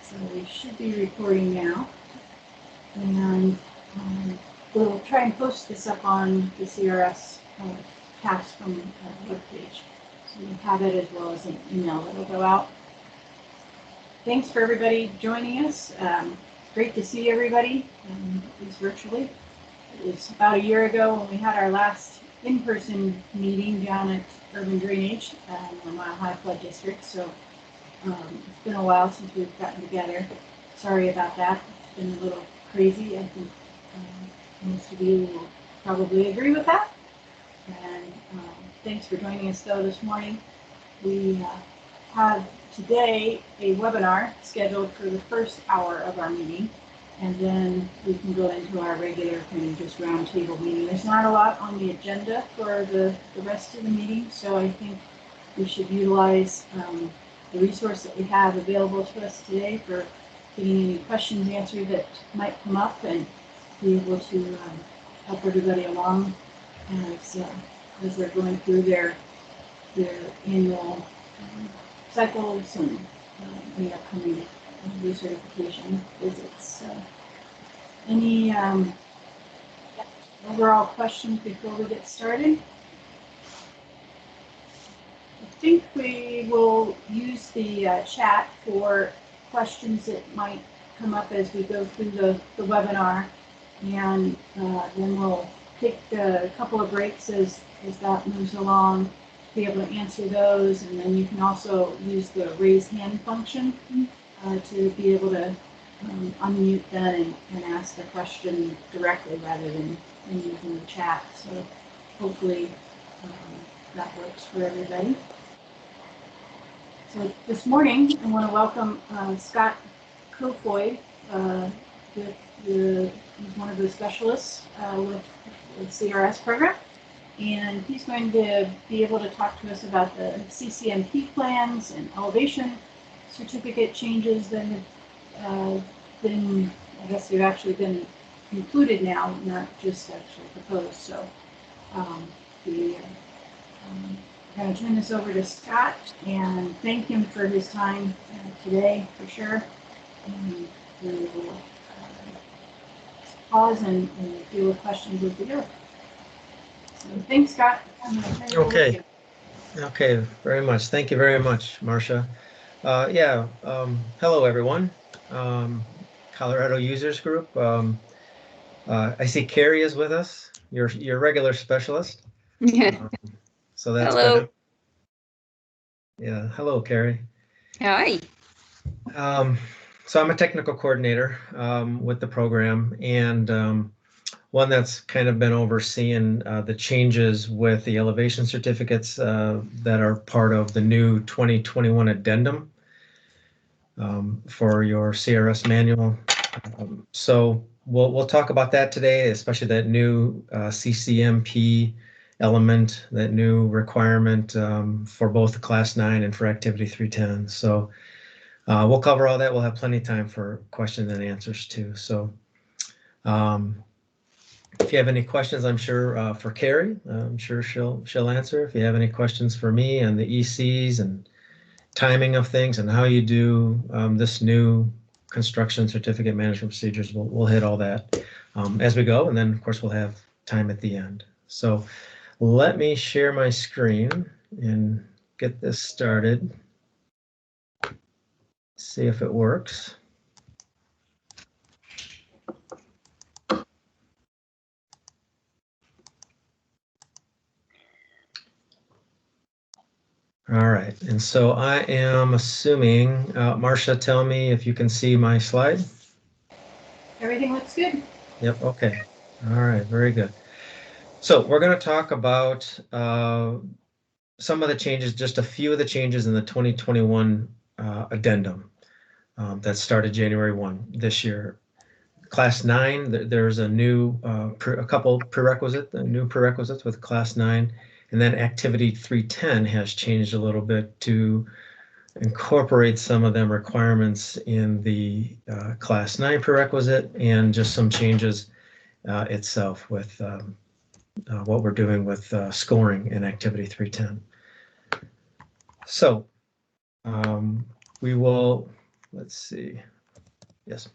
So we should be recording now, and we'll try and post this up on the CRS CASFM webpage, so you have it as well as an email that'll go out. Thanks for everybody joining us. Great to see everybody, at least virtually. It was about a year ago when we had our last in-person meeting down at Urban Drainage in the Mile High Flood District. So it's been a while since we've gotten together. Sorry about that. It's been a little crazy. I think most of you will probably agree with that. And thanks for joining us though this morning. We have today a webinar scheduled for the first hour of our meeting, and then we can go into our regular kind of just roundtable meeting. There's not a lot on the agenda for the rest of the meeting, so I think we should utilize the resource that we have available to us today for getting any questions answered that might come up, and be able to help everybody along as they're going through their annual cycles and the upcoming recertification visits. Any overall questions before we get started? I think we will use the chat for questions that might come up as we go through the webinar, and then we'll take a couple of breaks as that moves along, be able to answer those, and then you can also use the raise hand function to be able to unmute then and ask the question directly rather than using the chat. So hopefully that works for everybody. So this morning I want to welcome Scott Kofoid. He's one of the specialists with the CRS program, and he's going to be able to talk to us about the Ccmp plans and elevation certificate changes that have been, I guess they've actually been included now, not just actually proposed. So I'm going to turn this over to Scott and thank him for his time today for sure. And we will pause and deal with questions as we go. So thanks, Scott. I'm going to turn it over to you. Okay, very much. Thank you very much, Marcia. Hello, everyone. Colorado Users Group. I see Carrie is with us, your regular specialist. So that's hello. good. Yeah, hello, Carrie. Hi. So I'm a technical coordinator with the program, and one that's kind of been overseeing the changes with the elevation certificates that are part of the new 2021 addendum for your CRS manual. So we'll talk about that today, especially that new Ccmp element, that new requirement for both Class 9 and for Activity 310. So we'll cover all that. We'll have plenty of time for questions and answers too. So if you have any questions, I'm sure for Carrie, I'm sure she'll answer. If you have any questions for me and the ECs and timing of things and how you do this new construction certificate management procedures, we'll hit all that as we go, and then of course we'll have time at the end. So let me share my screen and get this started. See if it works. All right, and so I am assuming, Marcia, tell me if you can see my slide. Everything looks good. Yep, okay. All right, very good. So we're going to talk about some of the changes, just a few of the changes in the 2021 addendum that started January 1 this year. Class 9, there's a new, a couple new prerequisites with Class 9. And then Activity 310 has changed a little bit to incorporate some of them requirements in the Class 9 prerequisite, and just some changes itself with what we're doing with scoring in Activity 310. So we will let's see. Yes.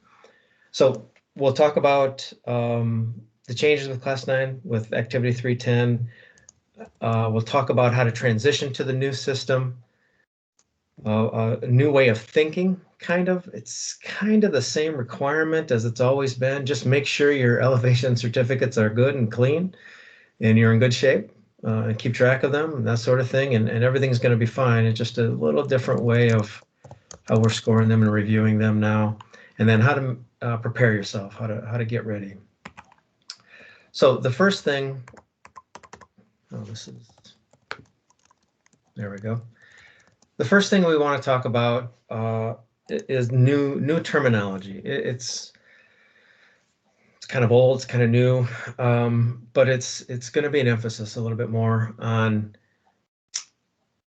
So we'll talk about the changes with Class 9 with Activity 310. We'll talk about how to transition to the new system, a new way of thinking, kind of. It's kind of the same requirement as it's always been. Just make sure your elevation certificates are good and clean and you're in good shape, and keep track of them and that sort of thing. And everything's going to be fine. It's just a little different way of how we're scoring them and reviewing them now. And then how to prepare yourself, how to get ready. So the first thing, there we go. The first thing we want to talk about is new terminology. It's kind of old, it's kind of new, but it's going to be an emphasis a little bit more on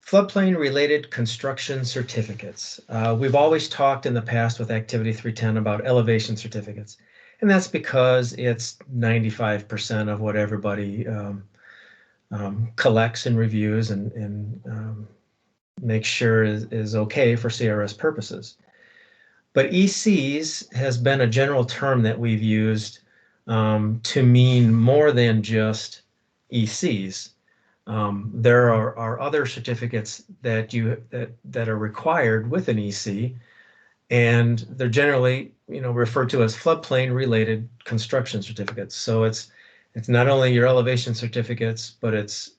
floodplain related construction certificates. We've always talked in the past with Activity 310 about elevation certificates, and that's because it's 95% of what everybody collects and reviews and makes sure is okay for CRS purposes. But ECs has been a general term that we've used to mean more than just ECs. There are other certificates that are required with an EC, and they're generally referred to as floodplain related construction certificates. So it's not only your elevation certificates, but it's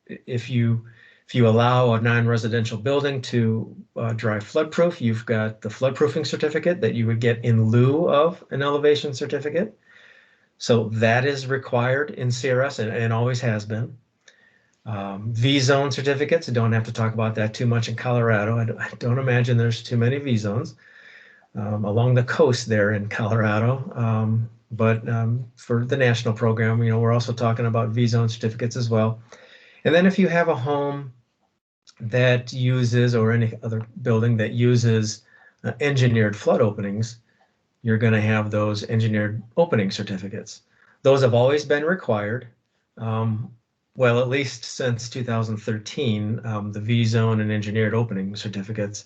if you allow a non-residential building to dry floodproof, you've got the floodproofing certificate that you would get in lieu of an elevation certificate. So that is required in CRS and always has been. V-zone certificates, I don't have to talk about that too much in Colorado. I don't imagine there's too many V-zones along the coast there in Colorado. But for the national program, we're also talking about V-zone certificates as well. And then if you have a home that uses, or any other building that uses engineered flood openings, you're going to have those engineered opening certificates. Those have always been required. Well, at least since 2013, the V-zone and engineered opening certificates,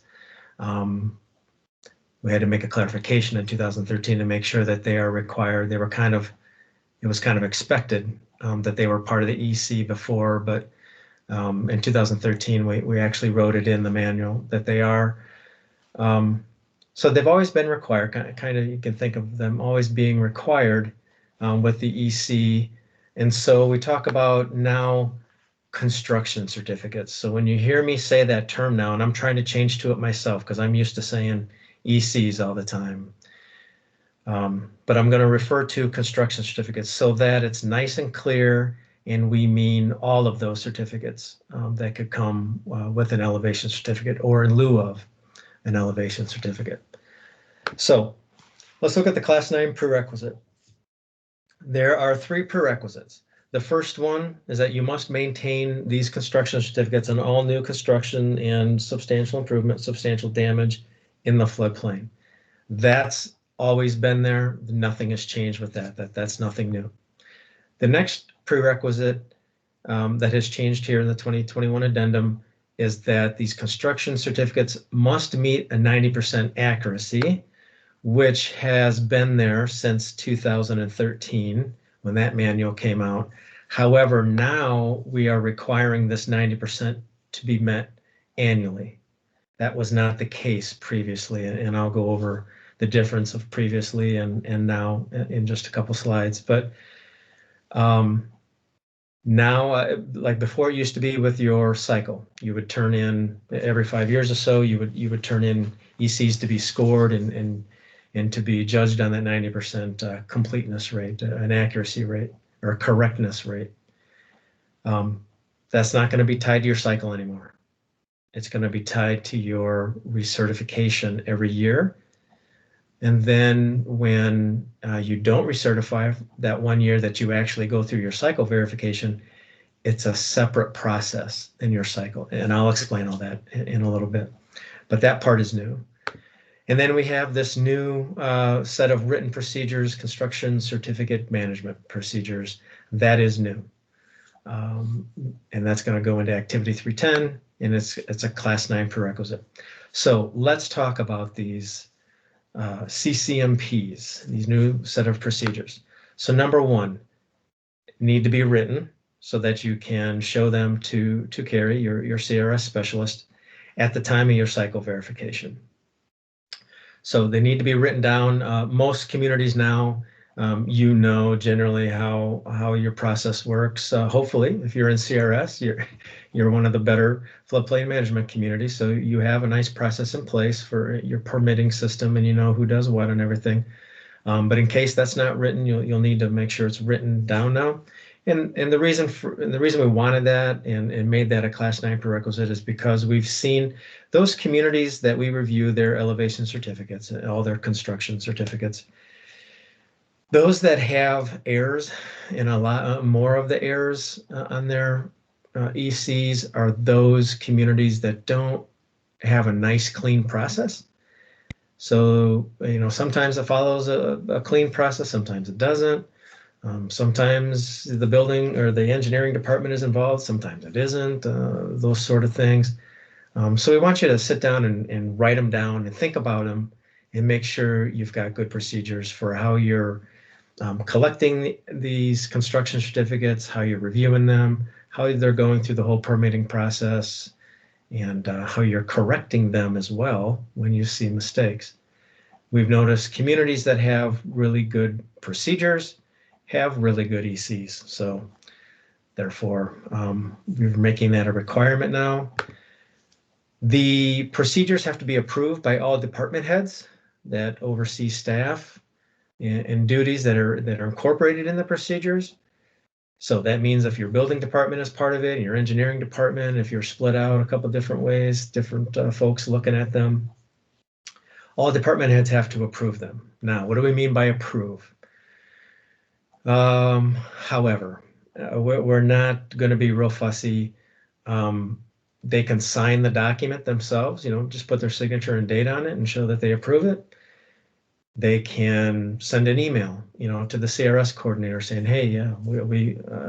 we had to make a clarification in 2013 to make sure that they are required. It was kind of expected that they were part of the EC before, but in 2013, we actually wrote it in the manual that they are. So they've always been required, kind of you can think of them always being required with the EC. And so we talk about now construction certificates. So when you hear me say that term now, and I'm trying to change to it myself because I'm used to saying ECs all the time, but I'm going to refer to construction certificates so that it's nice and clear, and we mean all of those certificates that could come with an elevation certificate or in lieu of an elevation certificate. So let's look at the Class 9 prerequisite. There are 3 prerequisites. The first one is that you must maintain these construction certificates on all new construction and substantial improvement, substantial damage in the floodplain. That's always been there. Nothing has changed with that. That's nothing new. The next prerequisite that has changed here in the 2021 addendum is that these construction certificates must meet a 90% accuracy, which has been there since 2013 when that manual came out. However, now we are requiring this 90% to be met annually. That was not the case previously, and I'll go over the difference of previously and now in just a couple slides. But now, like before, it used to be with your cycle. You would turn in every 5 years or so. You would turn in ECs to be scored and to be judged on that 90% completeness rate, an accuracy rate, or a correctness rate. That's not going to be tied to your cycle anymore. It's going to be tied to your recertification every year. And then when you don't recertify that 1 year that you actually go through your cycle verification, it's a separate process in your cycle. And I'll explain all that in a little bit. But that part is new. And then we have this new set of written procedures, construction certificate management procedures. That is new. And that's going to go into Activity 310, and it's a Class 9 prerequisite. So let's talk about these CCMPs, these new set of procedures. So number one, need to be written so that you can show them to Carrie, your CRS specialist, at the time of your cycle verification. So they need to be written down. Most communities now, you know generally how your process works. Hopefully, if you're in CRS, you're one of the better floodplain management communities. So you have a nice process in place for your permitting system, and you know who does what and everything. But in case that's not written, you'll need to make sure it's written down now. And the reason we wanted that and made that a Class 9 prerequisite is because we've seen those communities that we review their elevation certificates, all their construction certificates, those that have errors, and a lot more of the errors on their ECs are those communities that don't have a nice, clean process. So, sometimes it follows a clean process, sometimes it doesn't. Sometimes the building or the engineering department is involved, sometimes it isn't, those sort of things. So we want you to sit down and write them down and think about them and make sure you've got good procedures for how you're collecting these construction certificates, how you're reviewing them, how they're going through the whole permitting process, and how you're correcting them as well when you see mistakes. We've noticed communities that have really good procedures have really good ECs. So therefore, we're making that a requirement now. The procedures have to be approved by all department heads that oversee staff and duties that are incorporated in the procedures. So that means if your building department is part of it, your engineering department, if you're split out a couple different ways, different folks looking at them, all department heads have to approve them. Now, what do we mean by approve? However, we're not going to be real fussy. They can sign the document themselves, just put their signature and date on it and show that they approve it. They can send an email, to the CRS coordinator saying, hey, yeah,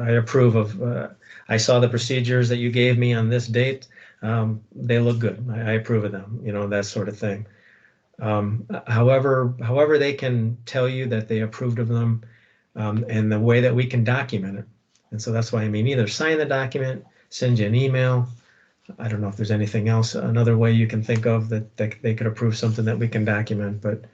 I approve of, I saw the procedures that you gave me on this date. They look good. I approve of them, that sort of thing. However, they can tell you that they approved of them, and the way that we can document it. And so that's why either sign the document, send you an email. I don't know if there's anything else, another way you can think of that they could approve something that we can document, but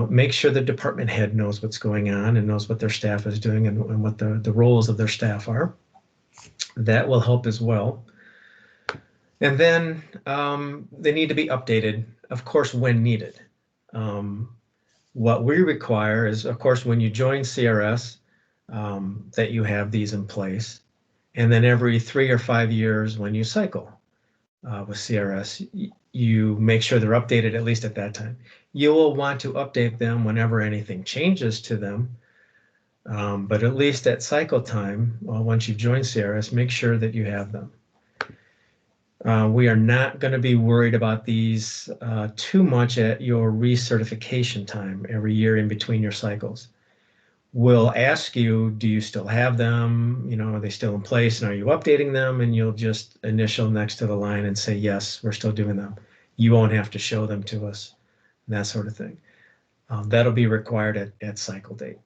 make sure the department head knows what's going on and knows what their staff is doing and what the roles of their staff are. That will help as well. And then they need to be updated, of course, when needed. What we require is, of course, when you join CRS, that you have these in place. And then every 3 or 5 years when you cycle with CRS, you make sure they're updated at least at that time. You will want to update them whenever anything changes to them. But at least at cycle time, once you've joined CRS, make sure that you have them. We are not going to be worried about these too much at your recertification time every year in between your cycles. We'll ask you, do you still have them? Are they still in place and are you updating them? And you'll just initial next to the line and say, yes, we're still doing them. You won't have to show them to us, that sort of thing. That'll be required at cycle date.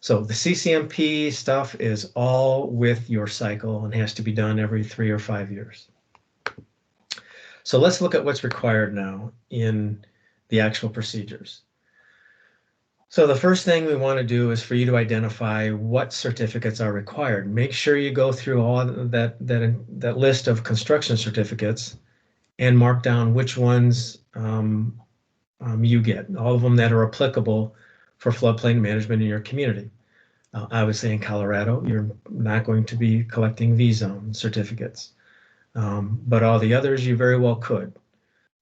So the CCMP stuff is all with your cycle and has to be done every 3 or 5 years. So let's look at what's required now in the actual procedures. So the first thing we want to do is for you to identify what certificates are required. Make sure you go through all that list of construction certificates and mark down which ones you get, all of them that are applicable for floodplain management in your community. I would say in Colorado, you're not going to be collecting V-zone certificates, but all the others you very well could.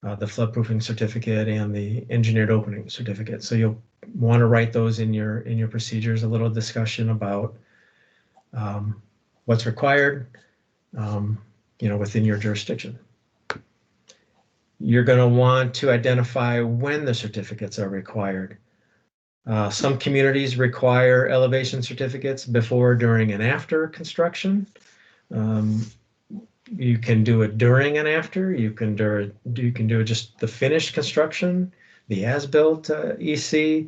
The floodproofing certificate and the engineered opening certificate. So you'll want to write those in your procedures, a little discussion about what's required, within your jurisdiction. You're going to want to identify when the certificates are required. Some communities require elevation certificates before, during, and after construction. You can do it during and after. You can do just the finished construction, the as-built EC.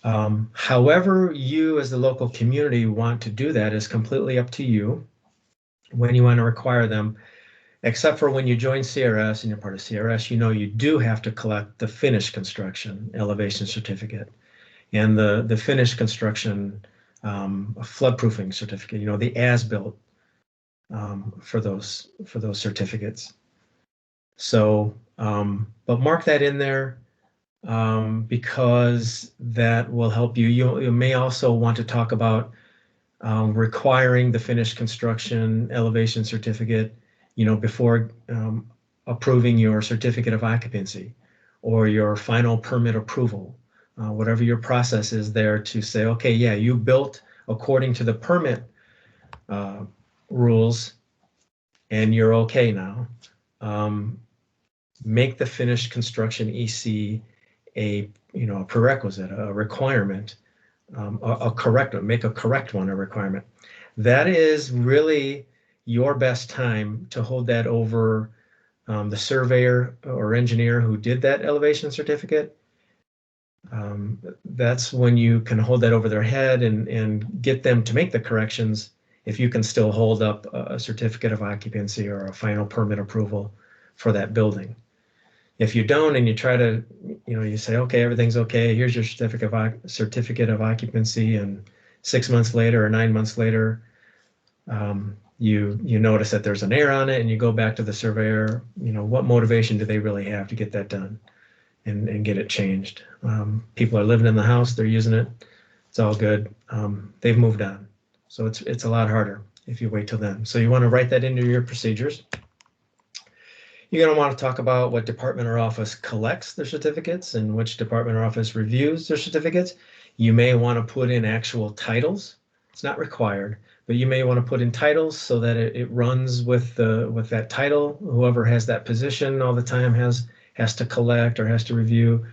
However you as the local community want to do that is completely up to you when you want to require them, except for when you join CRS and you're part of CRS, you do have to collect the finished construction elevation certificate and the finished construction floodproofing certificate, the as-built for those certificates. So, but mark that in there because that will help you. You may also want to talk about requiring the finished construction elevation certificate, before approving your certificate of occupancy or your final permit approval, whatever your process is there to say, okay, yeah, you built according to the permit rules and you're okay now. Make the finished construction EC a prerequisite, a requirement, make a correct one a requirement. That is really your best time to hold that over the surveyor or engineer who did that elevation certificate. That's when you can hold that over their head and get them to make the corrections if you can still hold up a certificate of occupancy or a final permit approval for that building. If you don't and you try to, you say, okay, everything's okay, here's your certificate of occupancy, and 6 months later or 9 months later, you notice that there's an error on it and you go back to the surveyor, what motivation do they really have to get that done and get it changed? People are living in the house, they're using it, it's all good. They've moved on. So it's a lot harder if you wait till then. So you want to write that into your procedures. You're going to want to talk about what department or office collects their certificates and which department or office reviews their certificates. You may want to put in actual titles. It's not required, but you may want to put in titles so that it runs with that title. Whoever has that position all the time has to collect or has to review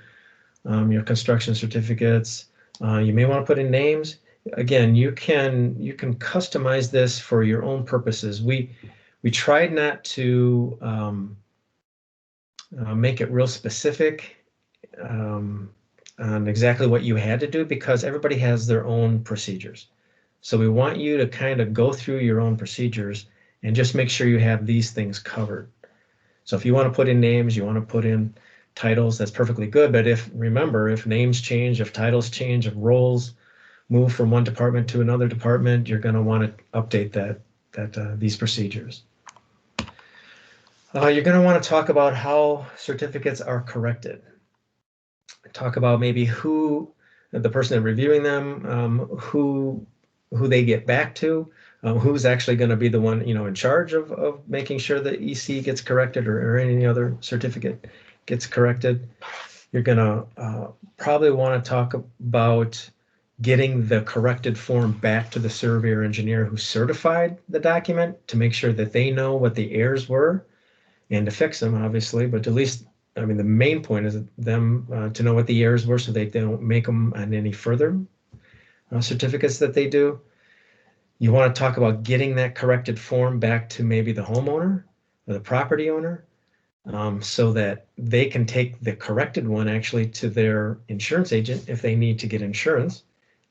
your construction certificates. You may want to put in names. Again, you can customize this for your own purposes. We tried not to make it real specific on exactly what you had to do because everybody has their own procedures. So we want you to kind of go through your own procedures and just make sure you have these things covered. So if you want to put in names, you want to put in titles, that's perfectly good. But remember, if names change, if titles change, if roles move from one department to another department, you're going to want to update these procedures. You're going to want to talk about how certificates are corrected. Talk about maybe who the person reviewing them, who they get back to, who's actually going to be the one in charge of making sure the EC gets corrected or any other certificate gets corrected. You're going to probably want to talk about getting the corrected form back to the surveyor engineer who certified the document to make sure that they know what the errors were and to fix them, obviously, but at least, the main point is them to know what the errors were so they don't make them on any further certificates that they do. You want to talk about getting that corrected form back to maybe the homeowner or the property owner so that they can take the corrected one actually to their insurance agent if they need to get insurance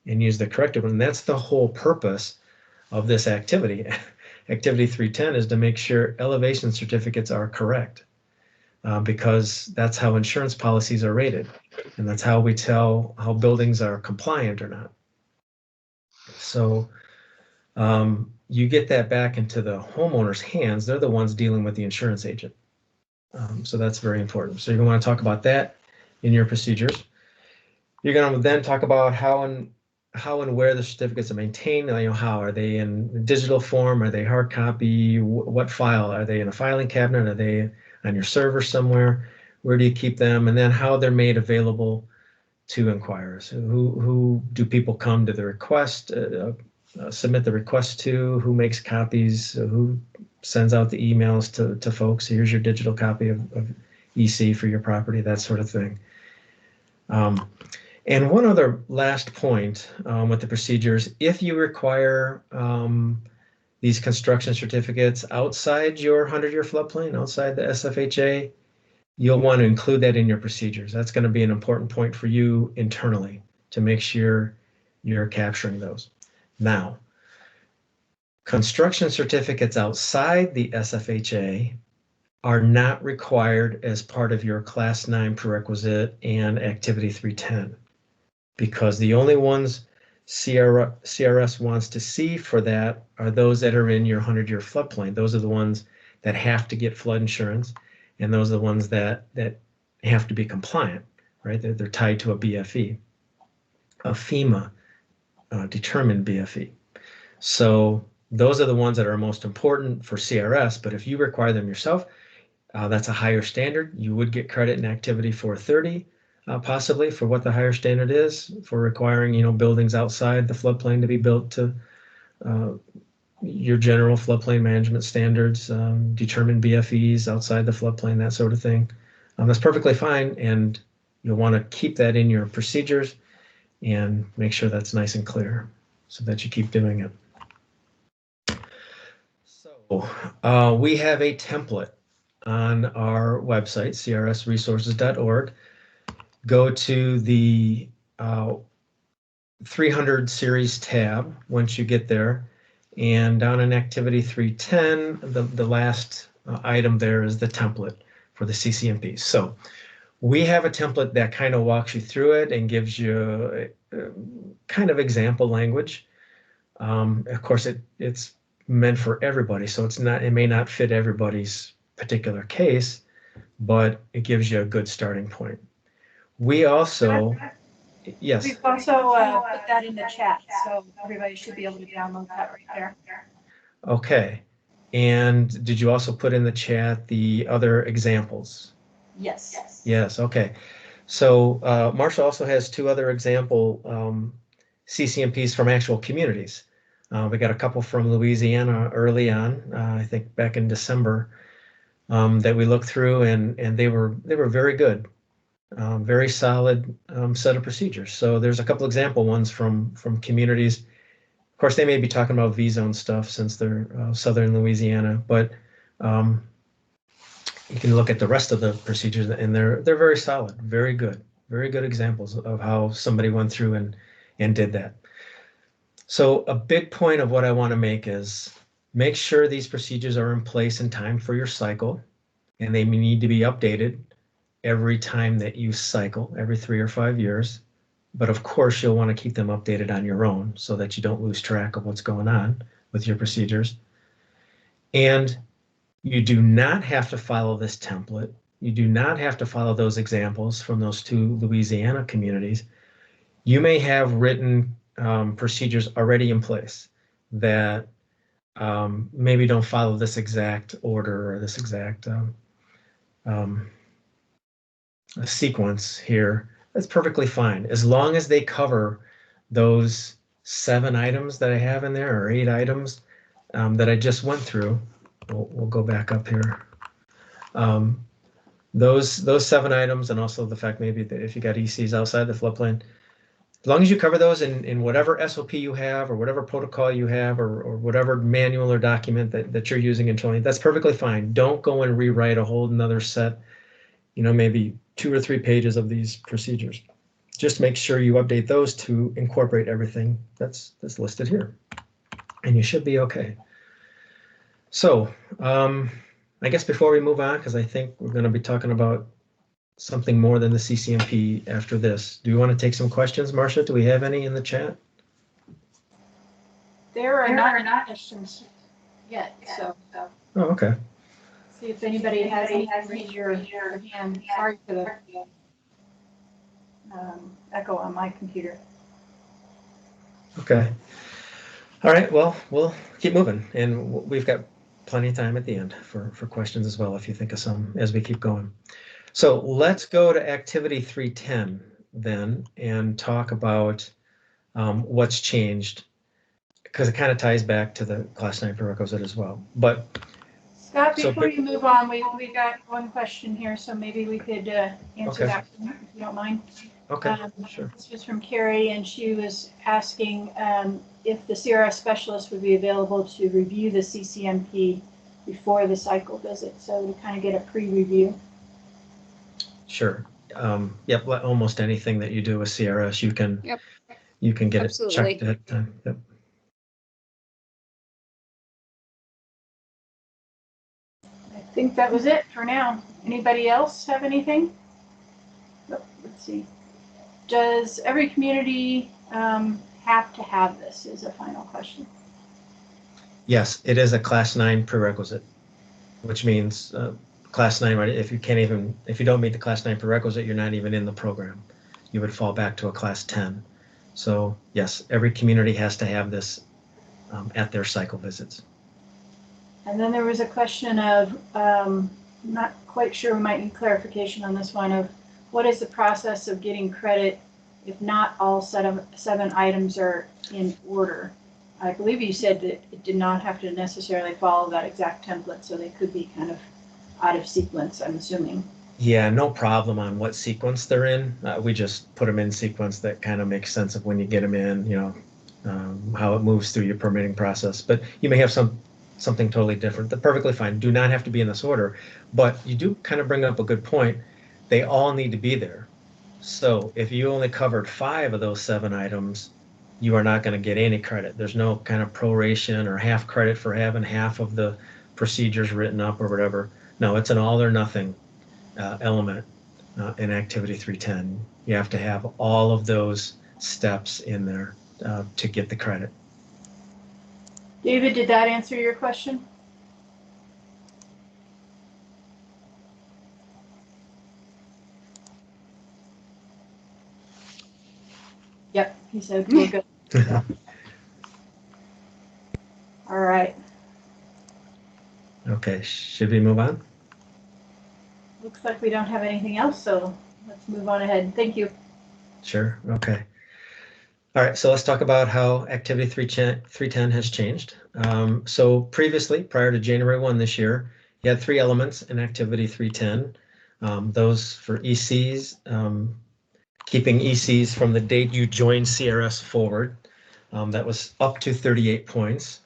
and use the corrected one. And that's the whole purpose of this activity. Activity 310 is to make sure elevation certificates are correct because that's how insurance policies are rated. And that's how we tell how buildings are compliant or not. So you get that back into the homeowner's hands. They're the ones dealing with the insurance agent. So that's very important. So you're going to want to talk about that in your procedures. You're going to then talk about how and where the certificates are maintained. How are they in digital form? Are they hard copy? What file? Are they in a filing cabinet? Are they on your server somewhere? Where do you keep them? And then how they're made available to inquirers. Who do people come to the request, submit the request to? Who makes copies? Who sends out the emails to folks? Here's your digital copy of EC for your property, that sort of thing. And one other last point with the procedures, if you require the these construction certificates outside your 100-year floodplain, outside the SFHA, you'll want to include that in your procedures. That's going to be an important point for you internally to make sure you're capturing those. Now, construction certificates outside the SFHA are not required as part of your Class 9 prerequisite and Activity 310, because the only ones CRS wants to see for that are those that are in your 100-year floodplain. Those are the ones that have to get flood insurance, and those are the ones that have to be compliant, right? They're tied to a BFE, a FEMA determined BFE. So those are the ones that are most important for CRS, but if you require them yourself, that's a higher standard. You would get credit in Activity 430, possibly, for what the higher standard is for requiring, buildings outside the floodplain to be built to your general floodplain management standards, determine BFEs outside the floodplain, that sort of thing. That's perfectly fine, and you'll want to keep that in your procedures and make sure that's nice and clear so that you keep doing it. So we have a template on our website, crsresources.org. Go to the 300 series tab once you get there, and down in Activity 310, the last item there is the template for the CCMP. So we have a template that kind of walks you through it and gives you kind of example language. Of course, it's meant for everybody, so it may not fit everybody's particular case, but it gives you a good starting point. We also, yes. We've also put that in the chat, so everybody should be able to download that right there. Okay. And did you also put in the chat the other examples? Yes. Yes, okay. So Marsha also has 2 other example CCMPs from actual communities. We got a couple from Louisiana early on, I think back in December, that we looked through, and they were very good, very solid set of procedures. So there's a couple example ones from communities. Of course, they may be talking about V-zone stuff since they're southern Louisiana, but you can look at the rest of the procedures, and they're very solid, very good examples of how somebody went through and did that. So a big point of what I want to make is make sure these procedures are in place in time for your cycle, and they need to be updated every time that you cycle, every 3 or 5 years. But of course, you'll want to keep them updated on your own so that you don't lose track of what's going on with your procedures. And you do not have to follow this template. You do not have to follow those examples from those 2 Louisiana communities. You may have written procedures already in place that maybe don't follow this exact order or this exact sequence here. That's perfectly fine, as long as they cover those 7 items that I have in there, or 8 items that I just went through. We'll go back up here. Those 7 items, and also the fact maybe that if you got ECs outside the floodplain, as long as you cover those in whatever SOP you have, or whatever protocol you have, or whatever manual or document that you're using internally, that's perfectly fine. Don't go and rewrite a whole another set, maybe 2 or 3 pages of these procedures. Just make sure you update those to incorporate everything that's listed here, and you should be okay. So I guess before we move on, because I think we're going to be talking about something more than the CCMP after this, do you want to take some questions, Marcia? Do we have any in the chat? There are not questions yet, so. Oh, okay. See if anybody has any, raise your hand. Sorry for the echo on my computer. Okay. All right, well, we'll keep moving, and we've got plenty of time at the end for questions as well, if you think of some as we keep going. So let's go to Activity 310 then and talk about what's changed, because it kind of ties back to the Class 9 prerequisite as well. But Scott, before you move on, we got one question here, so maybe we could answer Okay. that if you don't mind. Okay, sure. This was from Carrie, and she was asking if the CRS specialist would be available to review the CCMP before the cycle visit, so to kind of get a pre-review. Sure. Yep, almost anything that you do with CRS, you can Yep. you can get Absolutely. it checked at time. Yep. I think that was it for now. Anybody else have anything? Oh, let's see. Does every community have to have this is a final question. Yes, it is a class 9 prerequisite, which means class 9, right? If you don't meet the class 9 prerequisite, you're not even in the program. You would fall back to a class 10. So yes, every community has to have this at their cycle visits. And then there was a question of, not quite sure, we might need clarification on this one, of what is the process of getting credit if not all seven items are in order? I believe you said that it did not have to necessarily follow that exact template, so they could be kind of out of sequence, I'm assuming. Yeah, no problem on what sequence they're in. We just put them in sequence that kind of makes sense of when you get them in, how it moves through your permitting process. But you may have something totally different. That's perfectly fine. Do not have to be in this order, but you do kind of bring up a good point. They all need to be there. So if you only covered 5 of those 7 items, you are not going to get any credit. There's no kind of proration or half credit for having half of the procedures written up or whatever. No, it's an all or nothing element in Activity 310. You have to have all of those steps in there to get the credit. David, did that answer your question? Yep, he said we're good. So. All right. Okay, should we move on? Looks like we don't have anything else, so let's move on ahead. Thank you. Sure, okay. All right, so let's talk about how Activity 310 has changed. So previously, prior to January 1 this year, you had 3 elements in Activity 310. Those for ECs, keeping ECs from the date you joined CRS forward. That was up to 38 points.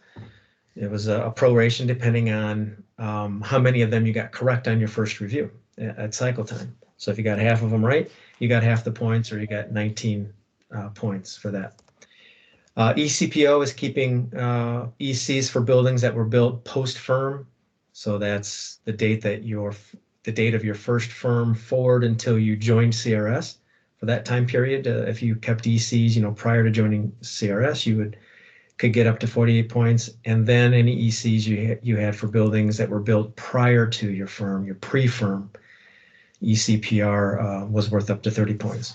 It was a proration depending on how many of them you got correct on your first review at cycle time. So if you got half of them right, you got half the points, or you got 19 points for that. eCPO is keeping ECs for buildings that were built post-firm. So that's the date of your first firm forward until you joined CRS. For that time period, if you kept ECs, prior to joining CRS, you could get up to 48 points. And then any ECs you had for buildings that were built prior to your firm, your pre-firm, eCPR was worth up to 30 points.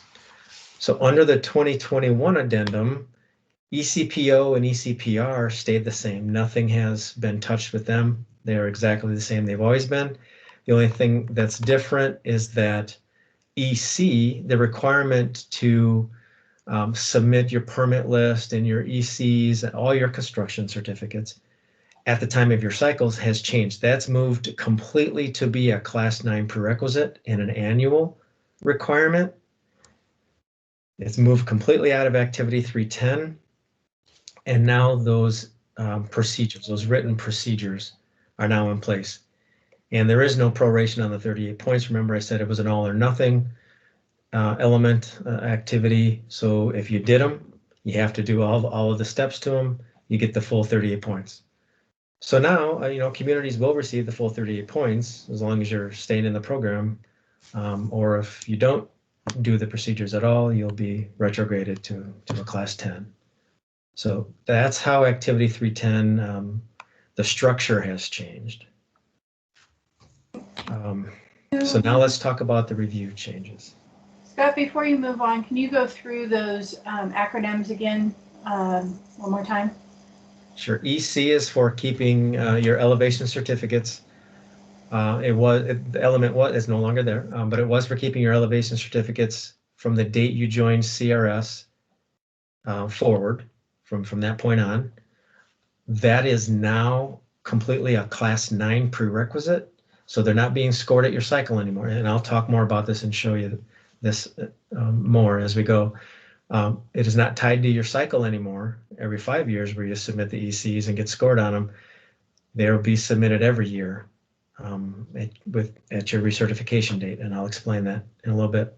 So under the 2021 addendum, eCPO and eCPR stayed the same. Nothing has been touched with them. They are exactly the same they've always been. The only thing that's different is that EC, the requirement to submit your permit list and your ECs and all your construction certificates at the time of your cycles has changed. That's moved completely to be a Class 9 prerequisite and an annual requirement. It's moved completely out of Activity 310. And now those procedures, those written procedures, are now in place. And there is no proration on the 38 points. Remember, I said it was an all or nothing element activity. So if you did them, you have to do all of the steps to them. You get the full 38 points. So now, communities will receive the full 38 points as long as you're staying in the program. Or if you don't do the procedures at all, you'll be retrograded to a Class 10. So that's how Activity 310, the structure has changed. So now let's talk about the review changes. Scott, before you move on, can you go through those acronyms again one more time? Sure. EC is for keeping your elevation certificates. The element is no longer there, but it was for keeping your elevation certificates from the date you joined CRS forward from that point on. That is now completely a Class 9 prerequisite. So they're not being scored at your cycle anymore. And I'll talk more about this and show you this more as we go. It is not tied to your cycle anymore every 5 years where you submit the ECs and get scored on them. They'll be submitted every year at your recertification date, and I'll explain that in a little bit.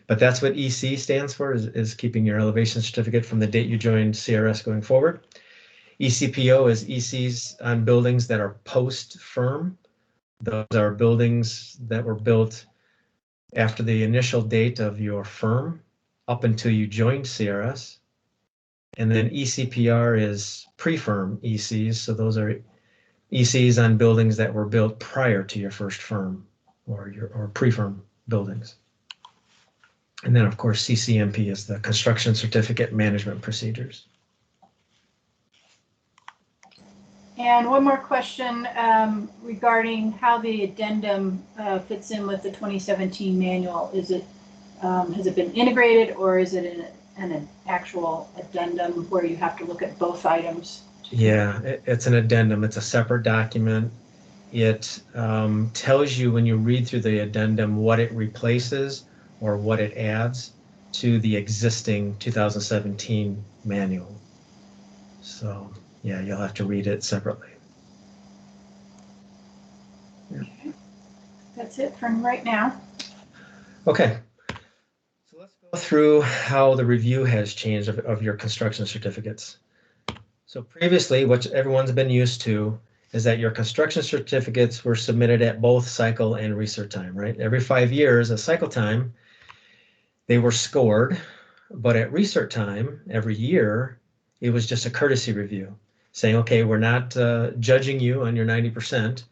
But that's what EC stands for, is keeping your elevation certificate from the date you joined CRS going forward. ECPO is ECs on buildings that are post-firm. Those are buildings that were built after the initial date of your firm up until you joined CRS. And then ECPR is pre-firm ECs. So those are ECs on buildings that were built prior to your first firm or pre-firm buildings. And then, of course, CCMP is the Construction Certificate Management Procedures. And one more question regarding how the addendum fits in with the 2017 manual. Is it has it been integrated, or is it an actual addendum where you have to look at both items? Yeah, it's an addendum. It's a separate document. It tells you when you read through the addendum what it replaces or what it adds to the existing 2017 manual. So yeah, you'll have to read it separately. Yeah. Okay. That's it from right now. Okay. So let's go through how the review has changed of your construction certificates. So previously, what everyone's been used to is that your construction certificates were submitted at both cycle and recert time, right? Every 5 years, at cycle time, they were scored, but at recert time, every year, it was just a courtesy review saying, okay, we're not judging you on your 90%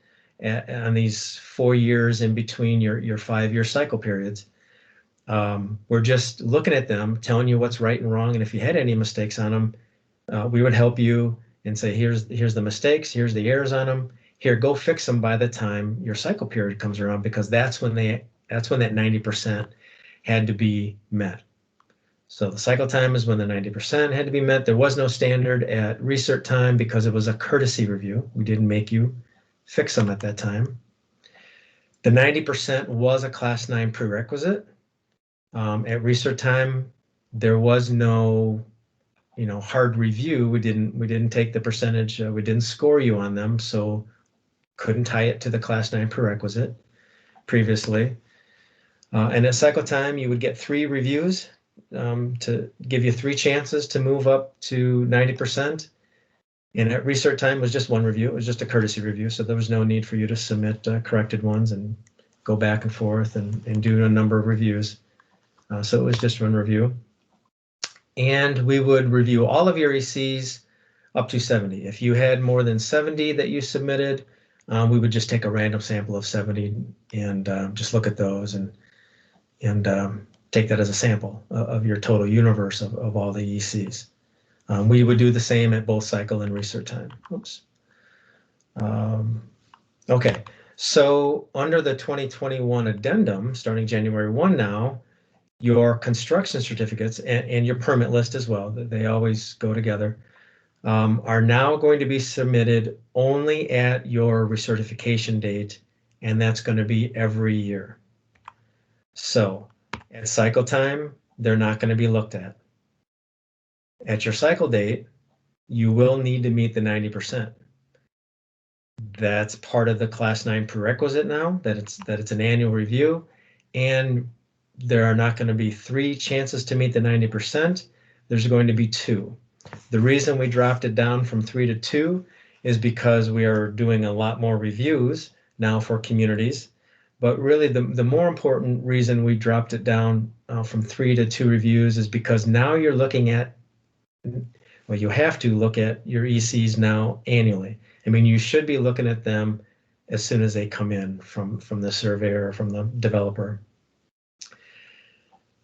on these 4 years in between your 5-year cycle periods. We're just looking at them, telling you what's right and wrong. And if you had any mistakes on them, we would help you and say, here's the mistakes, here's the errors on them. Here, go fix them by the time your cycle period comes around, because that's when that 90% had to be met. So the cycle time is when the 90% had to be met. There was no standard at recert time because it was a courtesy review. We didn't make you fix them at that time. The 90% was a class 9 prerequisite. At recert time, there was no hard review. We didn't take the percentage. We didn't score you on them, so couldn't tie it to the class 9 prerequisite previously. And at cycle time, you would get 3 reviews to give you 3 chances to move up to 90%. And at recert time was just 1 review. It was just a courtesy review, so there was no need for you to submit corrected ones and go back and forth and do a number of reviews. So it was just 1 review. And we would review all of your ECs up to 70. If you had more than 70 that you submitted, we would just take a random sample of 70 and just look at those and take that as a sample of your total universe of all the ECs. We would do the same at both cycle and recert time. Oops. Okay, so under the 2021 addendum, starting January 1 now, your construction certificates and your permit list as well, they always go together, are now going to be submitted only at your recertification date, and that's going to be every year. So at cycle time, they're not going to be looked at. At your cycle date, you will need to meet the 90%. That's part of the class 9 prerequisite now, that it's an annual review, and there are not going to be 3 chances to meet the 90%. There's going to be 2. The reason we dropped it down from 3 to 2 is because we are doing a lot more reviews now for communities. But really, the more important reason we dropped it down from 3 to 2 reviews is because now you're looking at, well, you have to look at your ECs now annually. I mean, you should be looking at them as soon as they come in from the surveyor or from the developer.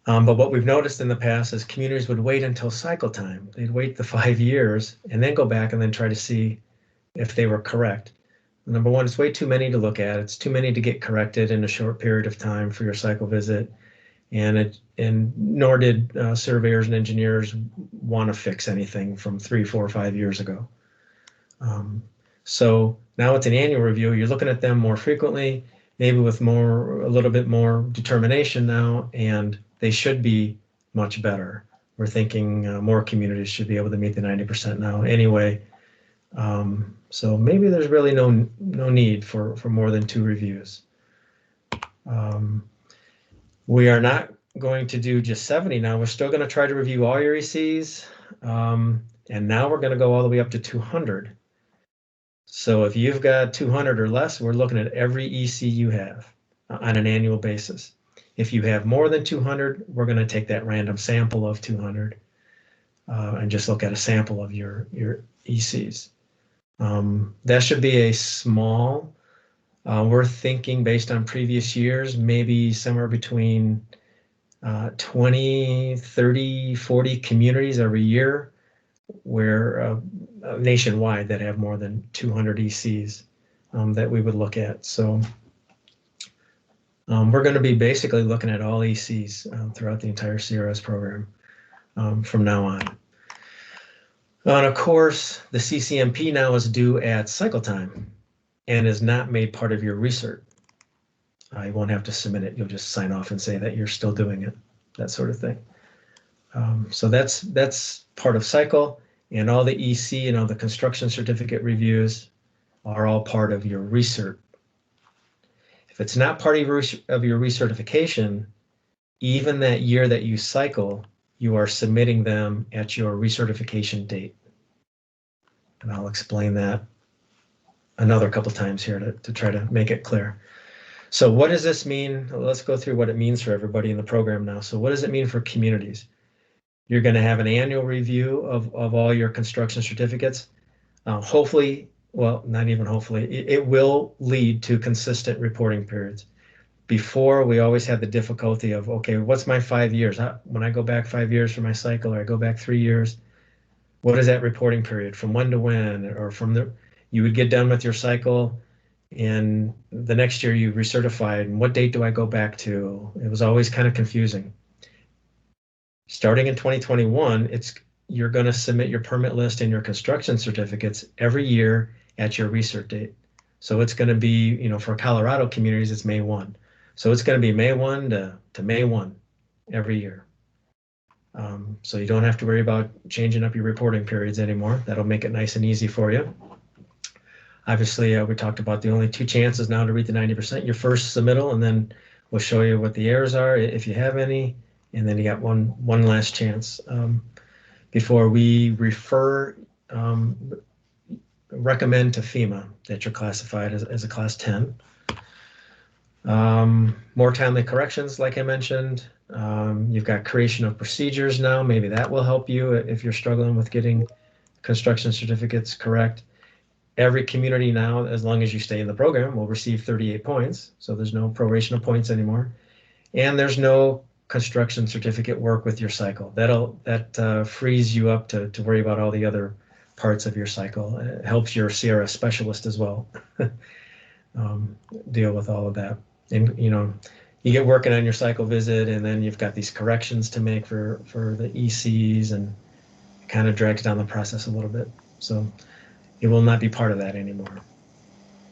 But what we've noticed in the past is communities would wait until cycle time. They'd wait the 5 years and then go back and then try to see if they were correct. Number one, it's way too many to look at. It's too many to get corrected in a short period of time for your cycle visit. And nor did surveyors and engineers want to fix anything from 3, 4, 5 years ago. So now it's an annual review. You're looking at them more frequently. maybe with a little bit more determination now, and they should be much better. We're thinking more communities should be able to meet the 90% now anyway. So maybe there's really no need for more than 2 reviews. We are not going to do just 70 now. We're still going to try to review all your ECs. And now we're going to go all the way up to 200. So if you've got 200 or less, we're looking at every EC you have on an annual basis. If you have more than 200, we're going to take that random sample of 200 and just look at a sample of your ECs. That should be a small, we're thinking based on previous years, maybe somewhere between 20, 30, 40 communities every year where nationwide that have more than 200 ECs that we would look at. So we're going to be basically looking at all ECs throughout the entire CRS program from now on. And of course, the CCMP now is due at cycle time and is not made part of your recert. You won't have to submit it. You'll just sign off and say that you're still doing it, that sort of thing. So that's part of cycle, and all the EC and all the construction certificate reviews are all part of your recert. If it's not part of your recertification, even that year that you cycle, you are submitting them at your recertification date. And I'll explain that another couple times here to try to make it clear. So what does this mean? Let's go through what it means for everybody in the program now. So what does it mean for communities? You're going to have an annual review of all your construction certificates. Hopefully, well, not even hopefully, it will lead to consistent reporting periods. Before, we always had the difficulty of, okay, what's my 5 years? When I go back 5 years for my cycle, or I go back 3 years, what is that reporting period? From when to when? Or you would get done with your cycle, and the next year you recertified, and what date do I go back to? It was always kind of confusing. Starting in 2021, you're going to submit your permit list and your construction certificates every year at your recert date. So it's going to be, for Colorado communities, it's May 1. So it's going to be May 1 to May 1 every year. So you don't have to worry about changing up your reporting periods anymore. That'll make it nice and easy for you. Obviously, we talked about the only 2 chances now to read the 90%. Your first submittal, and then we'll show you what the errors are if you have any. And then you got one last chance before we recommend to FEMA that you're classified as a class 10. More timely corrections, like I mentioned. You've got creation of procedures now. Maybe that will help you if you're struggling with getting construction certificates correct. Every community now, as long as you stay in the program, will receive 38 points. So there's no prorational points anymore. And there's no construction certificate work with your cycle. That frees you up to worry about all the other parts of your cycle. It helps your CRS specialist as well deal with all of that. And you get working on your cycle visit, and then you've got these corrections to make for the ECs, and it kind of drags down the process a little bit. So it will not be part of that anymore.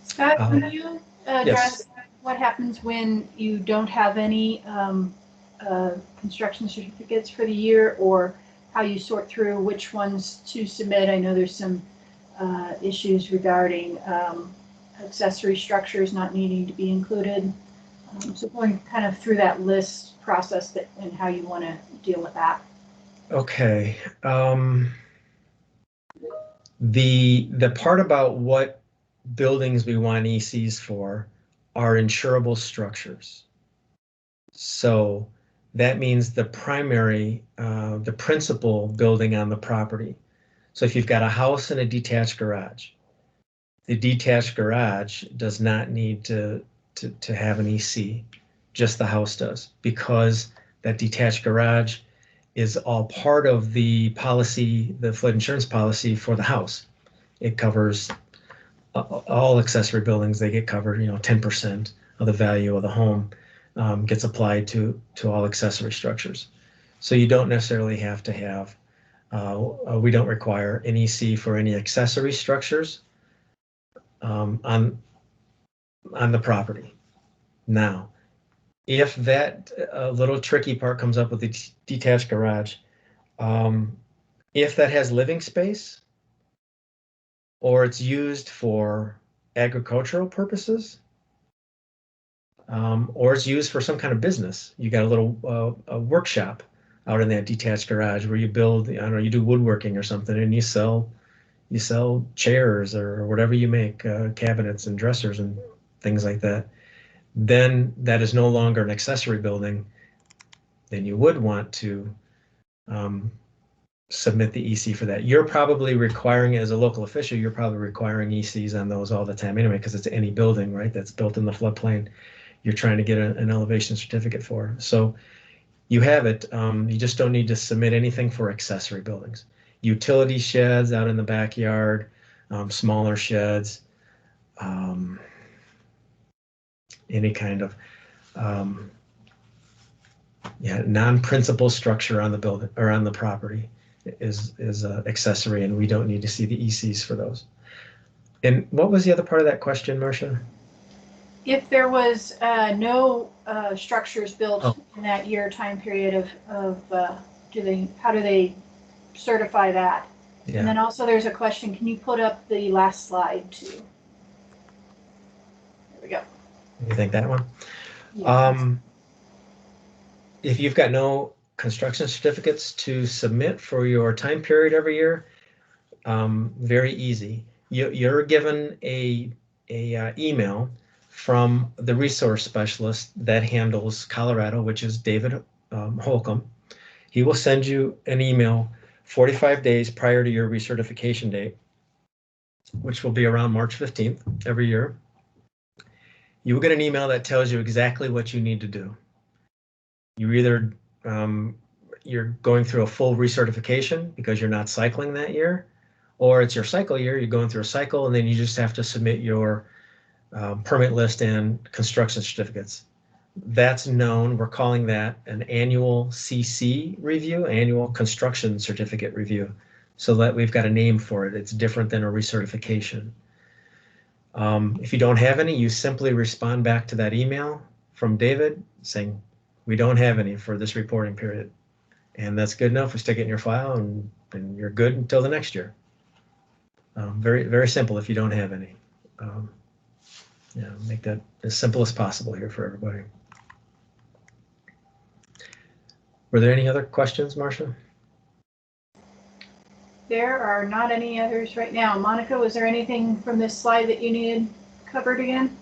Scott, can you address what happens when you don't have any construction certificates for the year, or how you sort through which ones to submit? I know there's some issues regarding accessory structures not needing to be included. So going kind of through that list process and how you want to deal with that. Okay. The part about what buildings we want ECs for are insurable structures. So that means the principal building on the property. So if you've got a house and a detached garage, the detached garage does not need to have an EC, just the house does, because that detached garage is all part of the policy, the flood insurance policy for the house. It covers all accessory buildings. They get covered, 10% of the value of the home gets applied to all accessory structures. So you don't necessarily have to have, we don't require an EC for any accessory structures on the property. Now, if that little tricky part comes up with the detached garage, if that has living space or it's used for agricultural purposes, or it's used for some kind of business, you got a little a workshop out in that detached garage where you build, I don't know, you do woodworking or something, and you sell chairs or whatever you make, cabinets and dressers and things like that, then that is no longer an accessory building. Then you would want to submit the EC for that. You're probably requiring, as a local official, you're probably requiring ECs on those all the time anyway, because it's any building, right, that's built in the floodplain, you're trying to get an elevation certificate for. So you have it. You just don't need to submit anything for accessory buildings. Utility sheds out in the backyard, smaller sheds, any kind of non-principal structure on the building or on the property is accessory, and we don't need to see the ECs for those. And what was the other part of that question, Marcia? If there was no structures built in that year time period of how do they certify that? Yeah. And then also there's a question, can you put up the last slide too? There we go. You think that one? Yeah. If you've got no construction certificates to submit for your time period every year, very easy. You're given a email from the resource specialist that handles Colorado, which is David Holcomb. He will send you an email 45 days prior to your recertification date, which will be around March 15th every year. You will get an email that tells you exactly what you need to do. You either you're going through a full recertification because you're not cycling that year, or it's your cycle year, you're going through a cycle, and then you just have to submit your permit list and construction certificates. That's known, we're calling that an annual CC review, annual construction certificate review, so that we've got a name for it. It's different than a recertification. If you don't have any, you simply respond back to that email from David saying, we don't have any for this reporting period. And that's good enough. We stick it in your file and you're good until the next year. Very, very simple if you don't have any. Make that as simple as possible here for everybody. Were there any other questions, Marcia? There are not any others right now. Monica, was there anything from this slide that you needed covered again?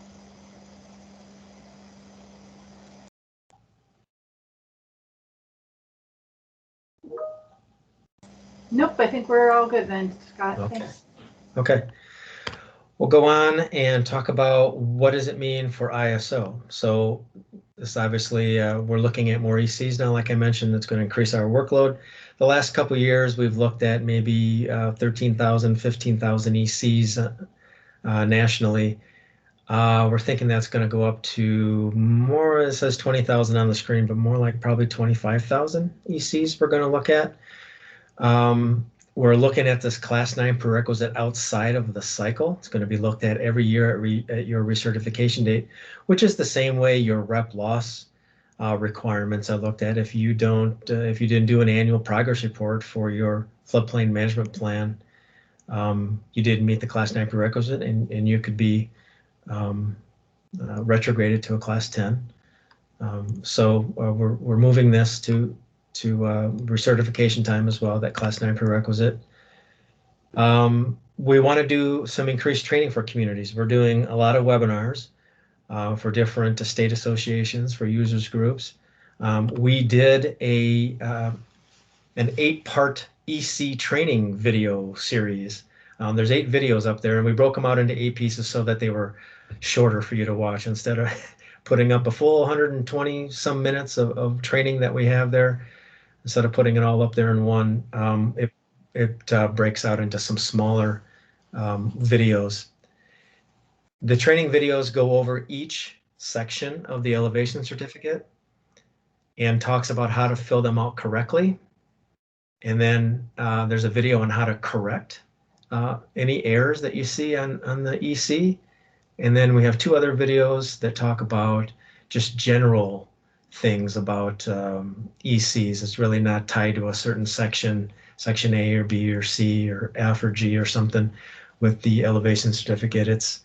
Nope, I think we're all good then, Scott. Okay. Thanks. Okay. We'll go on and talk about what does it mean for ISO. So this obviously, we're looking at more ECs now, like I mentioned, that's going to increase our workload. The last couple of years, we've looked at maybe 13,000, 15,000 ECs nationally. We're thinking that's going to go up to more, it says 20,000 on the screen, but more like probably 25,000 ECs we're going to look at. We're looking at this Class 9 prerequisite outside of the cycle. It's going to be looked at every year at your recertification date, which is the same way your rep loss requirements are looked at. If you didn't do an annual progress report for your floodplain management plan, you didn't meet the Class 9 prerequisite, and you could be retrograded to a Class 10. So we're moving this to recertification time as well, that Class 9 prerequisite. We want to do some increased training for communities. We're doing a lot of webinars for different state associations, for users groups. We did an 8-part EC training video series. There's 8 videos up there, and we broke them out into 8 pieces so that they were shorter for you to watch instead of putting up a full 120 some minutes of training that we have there. Instead of putting it all up there in one, it breaks out into some smaller videos. The training videos go over each section of the elevation certificate and talks about how to fill them out correctly. And then there's a video on how to correct any errors that you see on the EC. And then we have 2 other videos that talk about just general things about ECs. It's really not tied to a certain section A or B or C or F or G or something with the elevation certificate. It's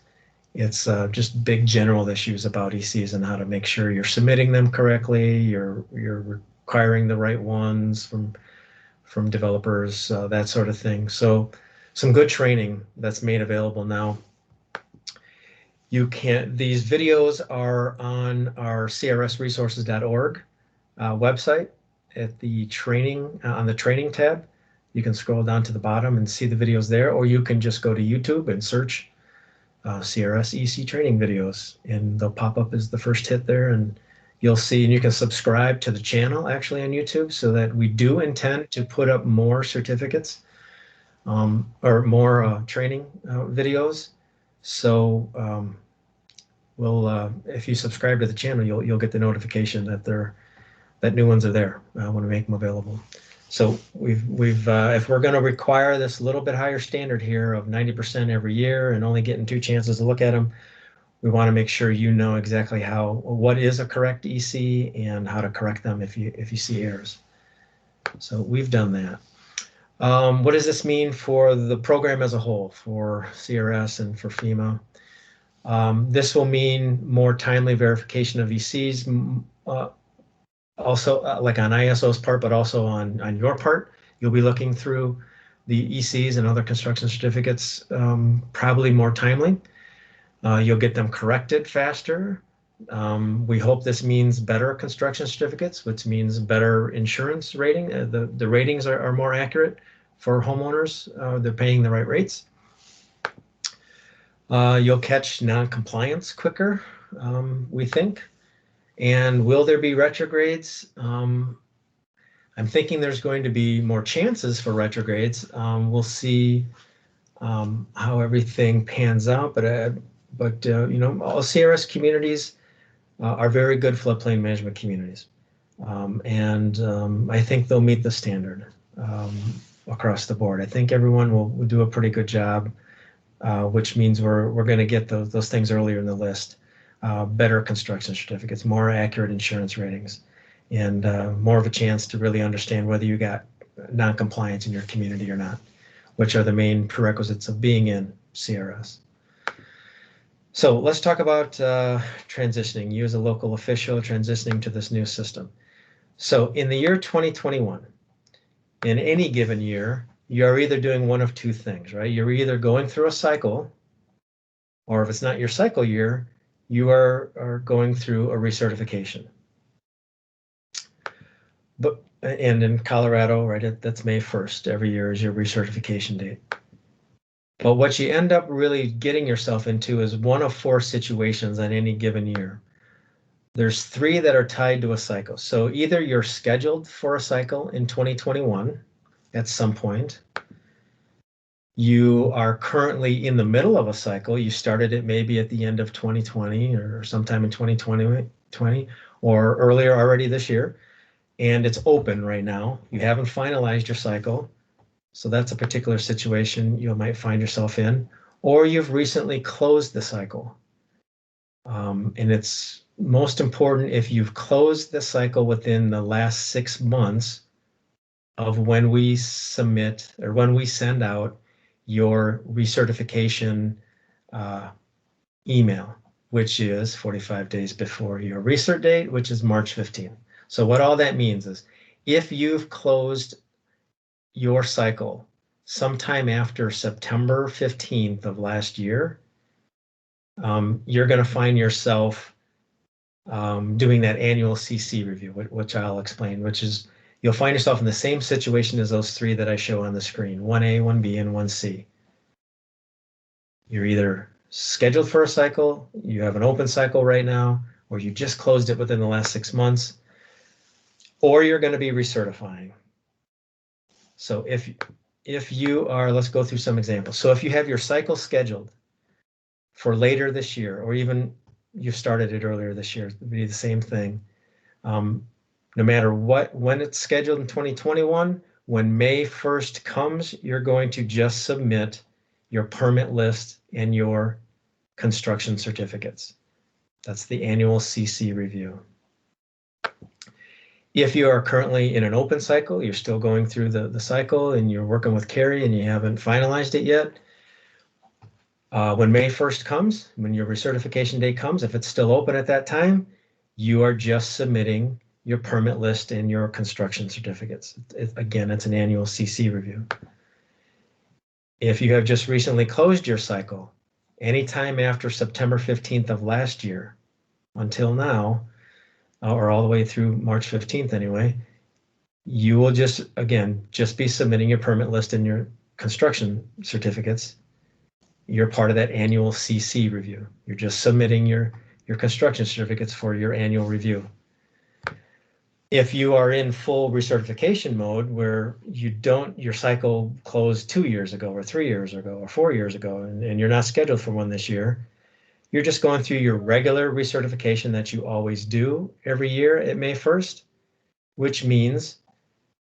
just big general issues about ECs and how to make sure you're submitting them correctly, you're requiring the right ones from developers, that sort of thing. So some good training that's made available now. These videos are on our crsresources.org website at the training, on the training tab. You can scroll down to the bottom and see the videos there, or you can just go to YouTube and search CRS EC training videos, and they'll pop up as the first hit there, and you'll see, and you can subscribe to the channel actually on YouTube, so that we do intend to put up more certificates or more training videos. So if you subscribe to the channel, you'll get the notification that new ones are there when we make them available. So if we're going to require this little bit higher standard here of 90% every year and only getting 2 chances to look at them, we want to make sure you know exactly what is a correct EC and how to correct them if you see errors. So we've done that. What does this mean for the program as a whole, for CRS and for FEMA? This will mean more timely verification of ECs, also like on ISO's part, but also on your part. You'll be looking through the ECs and other construction certificates probably more timely. You'll get them corrected faster. We hope this means better construction certificates, which means better insurance rating. The ratings are more accurate for homeowners. They're paying the right rates. You'll catch non-compliance quicker, we think. And will there be retrogrades? I'm thinking there's going to be more chances for retrogrades. We'll see how everything pans out, but you know, all CRS communities are very good floodplain management communities, and I think they'll meet the standard across the board. I think everyone will do a pretty good job, which means we're going to get those things earlier in the list. Better construction certificates, more accurate insurance ratings, and more of a chance to really understand whether you got non-compliance in your community or not, which are the main prerequisites of being in CRS. So let's talk about transitioning. You as a local official transitioning to this new system. So in the year 2021, in any given year, you're either doing one of two things, right? You're either going through a cycle, or if it's not your cycle year, you are going through a recertification. And in Colorado, right, that's May 1st. Every year is your recertification date. But what you end up really getting yourself into is one of 4 situations on any given year. There's 3 that are tied to a cycle. So either you're scheduled for a cycle in 2021 at some point, you are currently in the middle of a cycle. You started it maybe at the end of 2020 or sometime in 2020 or earlier already this year, and it's open right now. You haven't finalized your cycle. So that's a particular situation you might find yourself in, or you've recently closed the cycle. And it's most important if you've closed the cycle within the last 6 months of when we submit or when we send out your recertification email, which is 45 days before your recert date, which is March 15th. So what all that means is if you've closed your cycle sometime after September 15th of last year, you're going to find yourself doing that annual CC review, which I'll explain, which is you'll find yourself in the same situation as those 3 that I show on the screen, 1A, 1B, and 1C. You're either scheduled for a cycle, you have an open cycle right now, or you just closed it within the last 6 months, or you're going to be recertifying. So if you are, let's go through some examples. So if you have your cycle scheduled for later this year, or even you started it earlier this year, it would be the same thing. No matter when it's scheduled in 2021, when May 1st comes, you're going to just submit your permit list and your construction certificates. That's the annual CC review. If you are currently in an open cycle, you're still going through the cycle and you're working with Carrie and you haven't finalized it yet, when May 1st comes, when your recertification date comes, if it's still open at that time, you are just submitting your permit list and your construction certificates. Again, it's an annual CC review. If you have just recently closed your cycle, anytime after September 15th of last year until now, or all the way through March 15th anyway, you will just be submitting your permit list and your construction certificates. You're part of that annual CC review. You're just submitting your construction certificates for your annual review. If you are in full recertification mode where your cycle closed 2 years ago or 3 years ago or 4 years ago, and you're not scheduled for one this year, you're just going through your regular recertification that you always do every year at May 1st, which means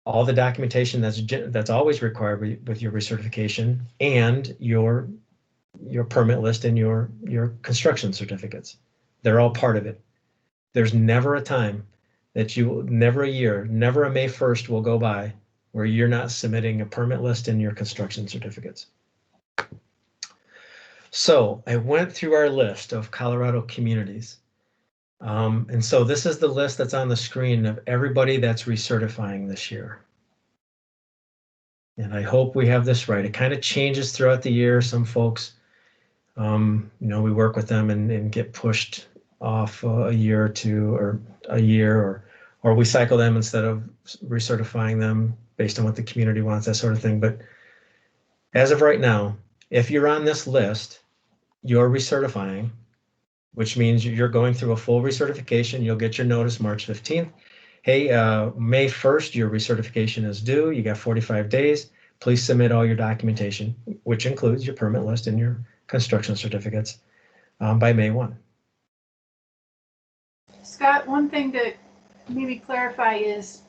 all the documentation that's always required with your recertification and your permit list and your construction certificates. They're all part of it. There's never a time never a year, never a May 1st will go by where you're not submitting a permit list and your construction certificates. So I went through our list of Colorado communities. And so this is the list that's on the screen of everybody that's recertifying this year. And I hope we have this right. It kind of changes throughout the year. Some folks, we work with them and get pushed off a year or two, or a year, or we cycle them instead of recertifying them based on what the community wants, that sort of thing. But as of right now, if you're on this list, you're recertifying, which means you're going through a full recertification. You'll get your notice March 15th. Hey, May 1st, your recertification is due. You got 45 days. Please submit all your documentation, which includes your permit list and your construction certificates, by May 1. Scott, one thing to maybe clarify is,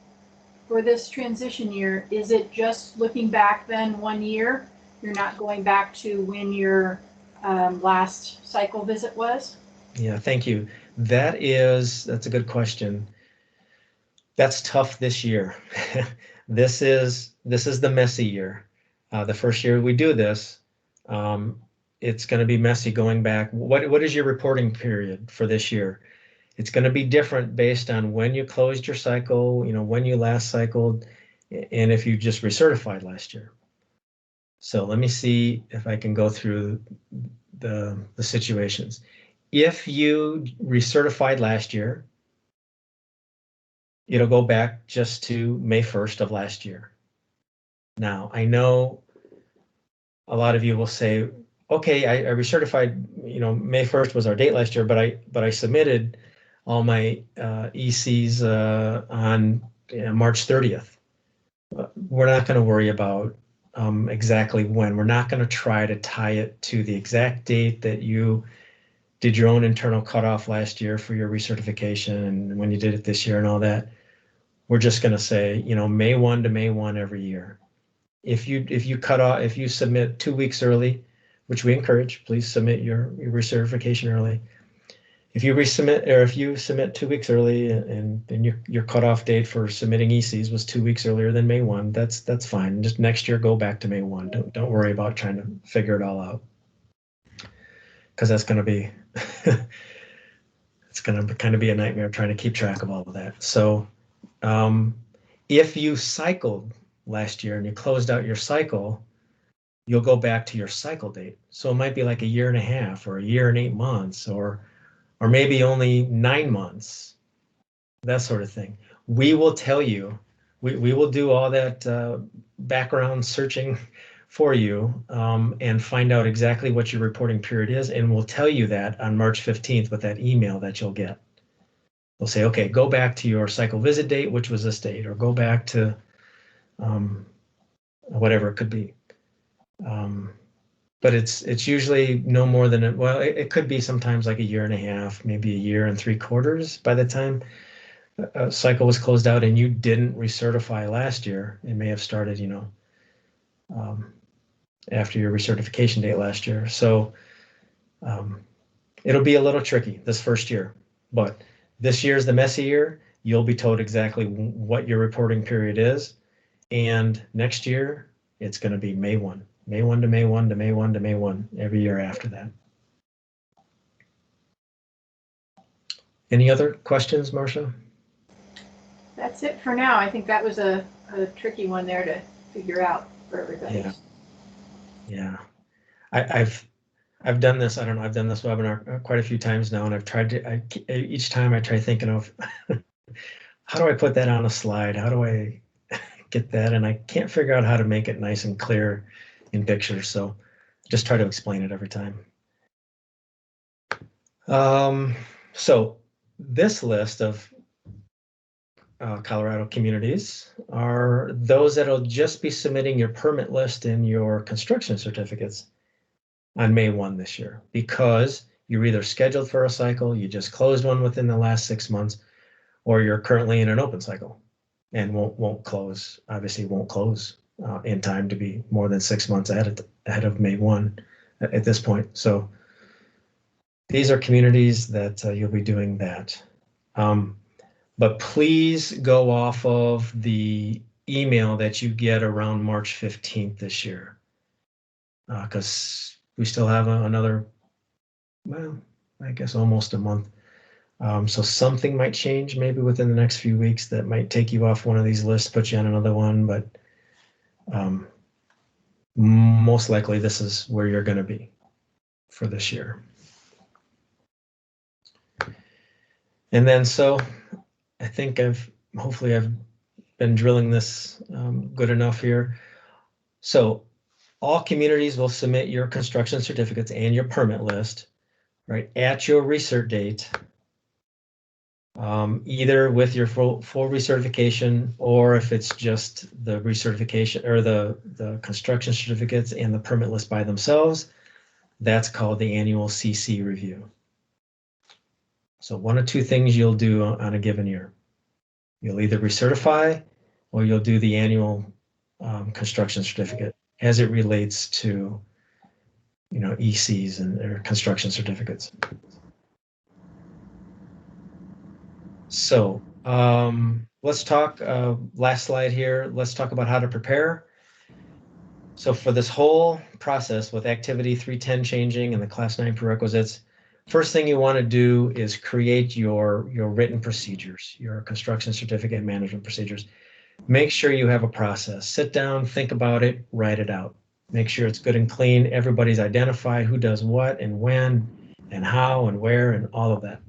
for this transition year, is it just looking back then 1 year? You're not going back to when your last cycle visit was? Yeah, thank you. That's a good question. That's tough this year. This is the messy year. The first year we do this, it's going to be messy going back. What is your reporting period for this year? It's going to be different based on when you closed your cycle, when you last cycled, and if you just recertified last year. So let me see if I can go through the situations. If you recertified last year, it'll go back just to May 1st of last year. Now, I know a lot of you will say, okay, I recertified, May 1st was our date last year, but I submitted all my ECs on March 30th. We're not going to worry about exactly when. We're not going to try to tie it to the exact date that you did your own internal cutoff last year for your recertification and when you did it this year and all that. We're just going to say, May 1 to May 1 every year. If you submit 2 weeks early, which we encourage, please submit your recertification early. If you submit 2 weeks early and your cutoff date for submitting ECs was 2 weeks earlier than May 1, that's fine. Just next year, go back to May 1. Don't worry about trying to figure it all out, because that's going to be it's going to kind of be a nightmare trying to keep track of all of that. So if you cycled last year and you closed out your cycle, you'll go back to your cycle date. So it might be like a year and a half or a year and 8 months or maybe only 9 months, that sort of thing. We will tell you, we will do all that background searching for you and find out exactly what your reporting period is, and we'll tell you that on March 15th with that email that you'll get. We'll say, okay, go back to your cycle visit date, which was this date, or go back to whatever it could be. But it's usually no more than it could be sometimes like a year and a half, maybe a year and 3/4 by the time a cycle was closed out and you didn't recertify last year. It may have started, after your recertification date last year. So It'll be a little tricky this first year, but this year's the messy year. You'll be told exactly what your reporting period is. And next year, it's going to be May 1, May 1 to May 1 to May 1 to May 1, every year after that. Any other questions, Marcia? That's it for now. I think that was a tricky one there to figure out for everybody. Yeah. Yeah. I've done this. I don't know. I've done this webinar quite a few times now, and I've tried to. Each time I try thinking of how do I put that on a slide? How do I get that? And I can't figure out how to make it nice and clear in pictures. So just try to explain it every time. So this list of Colorado communities are those that'll just be submitting your permit list and your construction certificates on May 1 this year, because you're either scheduled for a cycle, you just closed one within the last 6 months, or you're currently in an open cycle and won't close, obviously won't close in time to be more than 6 months ahead of May 1 at this point. So these are communities that you'll be doing that. But please go off of the email that you get around March 15th this year, because we still have another, well, I guess almost a month. So something might change maybe within the next few weeks that might take you off one of these lists, put you on another one, but most likely this is where you're going to be for this year. And then so I think hopefully I've been drilling this good enough here. So all communities will submit your construction certificates and your permit list, right, at your recert date, either with your full recertification, or if it's just the recertification or the construction certificates and the permit list by themselves, that's called the annual CC review. So one of two things you'll do on a given year. You'll either recertify or you'll do the annual construction certificate as it relates to, you know, ECs and their construction certificates. So let's talk, last slide here, let's talk about how to prepare. So for this whole process with activity 310 changing and the class 9 prerequisites, first thing you want to do is create your written procedures, your construction certificate management procedures. Make sure you have a process. Sit down, think about it, write it out. Make sure it's good and clean. Everybody's identified who does what and when and how and where and all of that.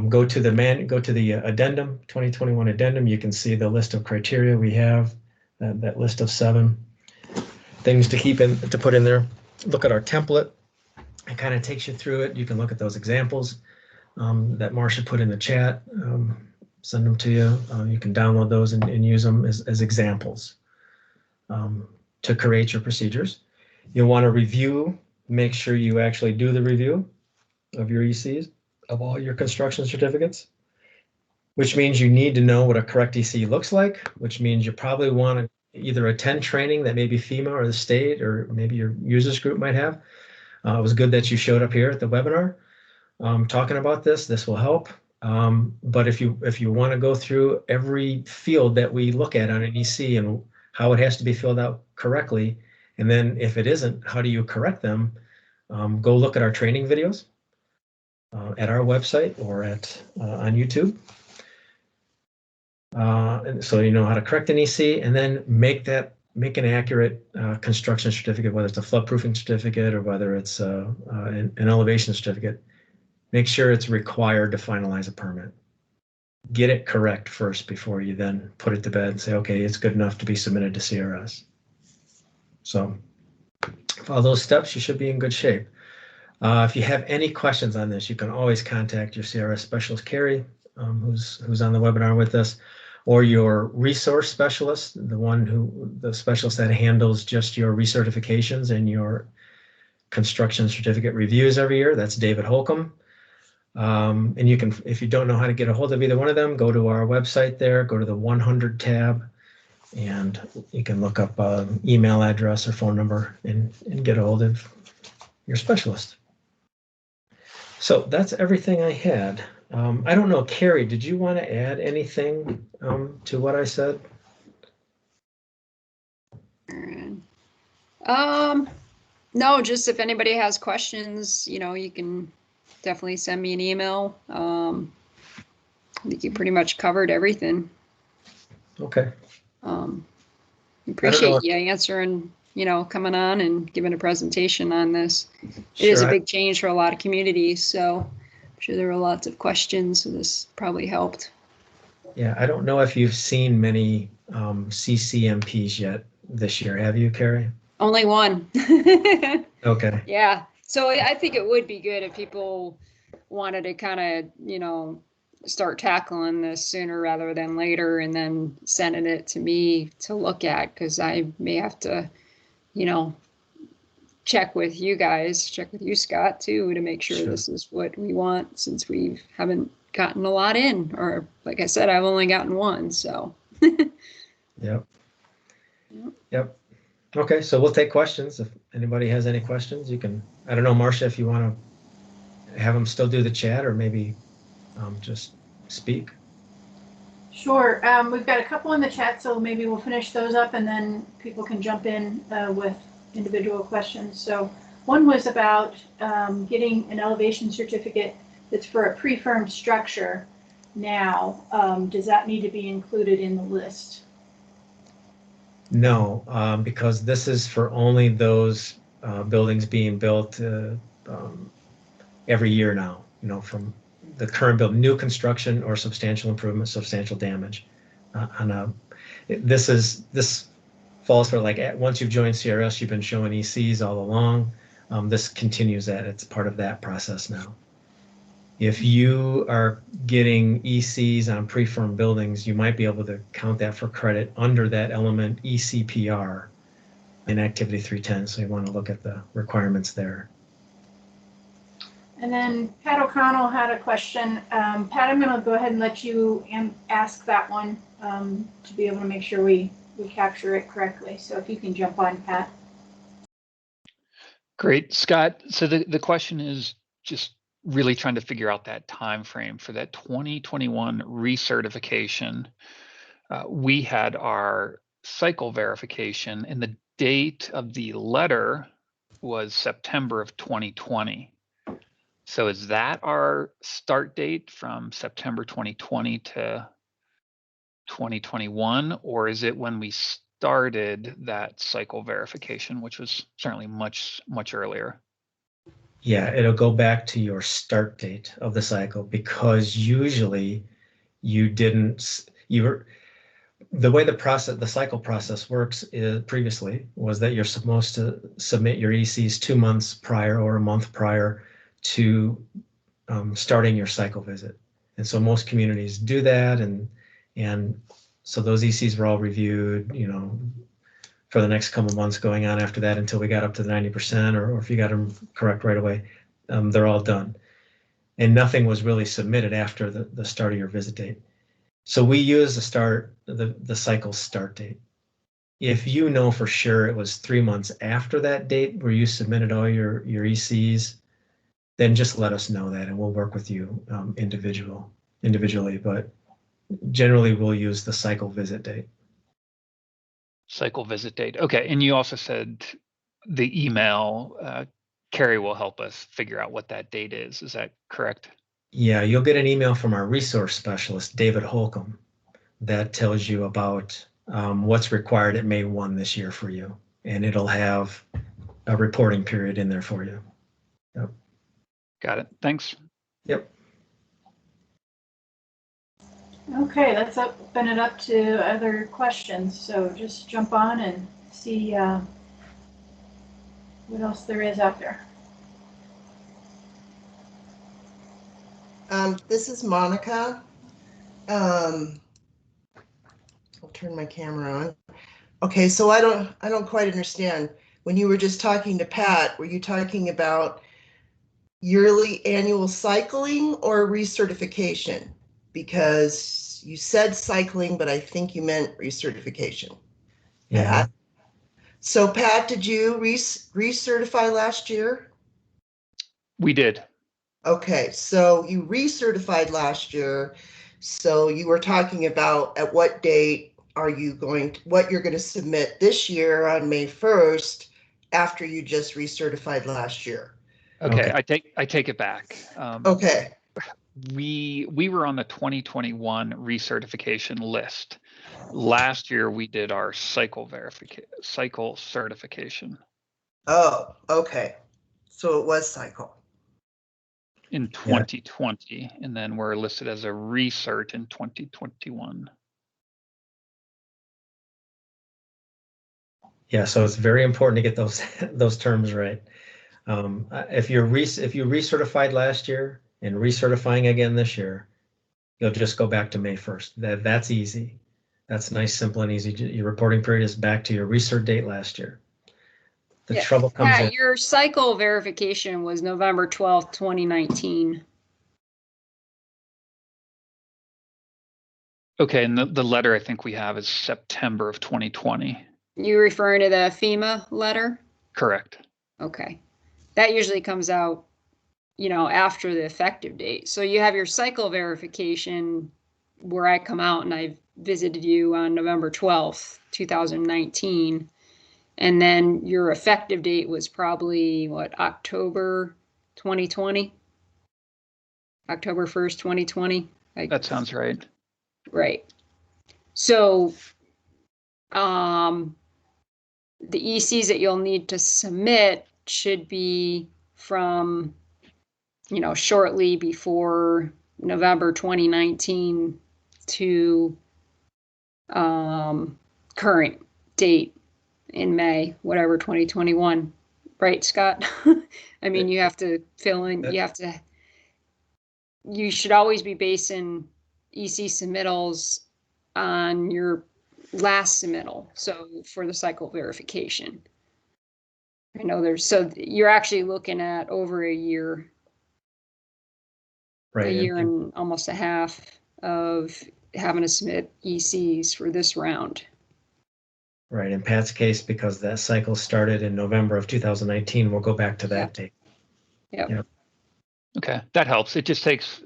Go to the addendum, 2021 addendum. You can see the list of criteria we have, that list of 7 things to put in there. Look at our template. It kind of takes you through it. You can look at those examples that Marcia put in the chat. Send them to you. You can download those and use them as examples to create your procedures. You'll want to review, make sure you actually do the review of your ECs, of all your construction certificates, which means you need to know what a correct EC looks like, which means you probably want to either attend training that maybe FEMA or the state or maybe your users group might have. It was good that you showed up here at the webinar talking about this. This will help. But if you want to go through every field that we look at on an EC and how it has to be filled out correctly, and then if it isn't, how do you correct them? Go look at our training videos at our website or on YouTube. And so you know how to correct an EC, and then make an accurate construction certificate, whether it's a floodproofing certificate or whether it's an elevation certificate. Make sure it's required to finalize a permit. Get it correct first before you then put it to bed and say, okay, it's good enough to be submitted to CRS. So follow those steps, you should be in good shape. If you have any questions on this, you can always contact your CRS specialist, Carrie, who's on the webinar with us, or your resource specialist, the specialist that handles just your recertifications and your construction certificate reviews every year. That's David Holcomb. And you can, if you don't know how to get a hold of either one of them, go to our website there, go to the 100 tab, and you can look up email address or phone number and get a hold of your specialist. So that's everything I had. I don't know, Carrie, did you want to add anything to what I said? No, just if anybody has questions, you can definitely send me an email. I think you pretty much covered everything. Okay. Appreciate you answering, coming on and giving a presentation on this. It is a big change for a lot of communities, so I'm sure there were lots of questions, so this probably helped. Yeah, I don't know if you've seen many CCMPs yet this year. Have you, Carrie? Only one. Okay. Yeah. So I think it would be good if people wanted to kind of, start tackling this sooner rather than later and then sending it to me to look at, because I may have to, check with you guys, check with you, Scott, too, to make sure this is what we want, since we haven't gotten a lot in, or like I said, I've only gotten one, so. Yep. Yep. Okay, so we'll take questions. If anybody has any questions, you can, I don't know, Marcia, if you want to have them still do the chat or maybe just speak. Sure. We've got a couple in the chat, so maybe we'll finish those up and then people can jump in with individual questions. So one was about getting an elevation certificate that's for a pre-firmed structure now. Does that need to be included in the list? No, because this is for only those buildings being built every year now, from the current build, new construction or substantial improvement, substantial damage. This falls for once you've joined CRS, you've been showing ECs all along. This continues that. It's part of that process now. If you are getting ECs on pre-firm buildings, you might be able to count that for credit under that element ECPR in Activity 310. So you want to look at the requirements there. And then Pat O'Connell had a question. Pat, I'm going to go ahead and let you ask that one to be able to make sure we capture it correctly. So if you can jump on, Pat. Great, Scott. So the question is just really trying to figure out that time frame for that 2021 recertification. We had our cycle verification, and the date of the letter was September of 2020. So is that our start date from September 2020 to 2021, or is it when we started that cycle verification, which was certainly much earlier? Yeah, it'll go back to your start date of the cycle, because usually the way the cycle process works previously was that you're supposed to submit your ECs 2 months prior or a month prior to starting your cycle visit. And so most communities do that. And so those ECs were all reviewed, for the next couple of months going on after that until we got up to the 90%, or if you got them correct right away, they're all done. And nothing was really submitted after the start of your visit date. So we use the cycle start date. If you know for sure it was 3 months after that date where you submitted all your ECs, then just let us know that and we'll work with you individually. But generally we'll use the cycle visit date. Cycle visit date. Okay. And you also said the email, Carrie will help us figure out what that date is. Is that correct? Yeah, you'll get an email from our resource specialist, David Holcomb, that tells you about what's required at May 1 this year for you. And it'll have a reporting period in there for you. Yep. Got it. Thanks. Yep. Okay, let's open it up to other questions. So just jump on and see what else there is out there. This is Monica. I'll turn my camera on. Okay, so I don't quite understand. When you were just talking to Pat, were you talking about yearly annual cycling or recertification? Because you said cycling, but I think you meant recertification. Yeah. Pat? So Pat, did you recertify last year? We did. Okay, so you recertified last year. So you were talking about at what date are you going to, what you're going to submit this year on May 1st after you just recertified last year. Okay, Okay. I take it back. Okay, We were on the 2021 recertification list. Last year we did our cycle certification oh, okay. So it was cycle. in Yeah. 2020, and then we're listed as a recert in 2021. Yeah, so it's very important to get those those terms right. If you recertified last year and recertifying again this year, you'll just go back to May 1st. That's easy. That's nice, simple, and easy. Your reporting period is back to your recert date last year. The Yeah. trouble comes Pat, in. your cycle verification was November 12th, 2019. Okay, and the letter I think we have is September of 2020. You referring to the FEMA letter? Correct. Okay. That usually comes out, after the effective date. So you have your cycle verification where I come out and I visited you on November 12th, 2019. And then your effective date was probably October 2020? October 1st, 2020? That sounds right. Right. So the ECs that you'll need to submit should be from, shortly before November 2019 to current date in May, whatever 2021. Right, Scott? I mean, you have to fill in, you should always be basing EC submittals on your last submittal. So for the cycle verification. I know so you're actually looking at over a year Right. And almost a half of having to submit ECs for this round. Right. In Pat's case, because that cycle started in November of 2019, we'll go back to that date. Yep. Okay, that helps. It just takes,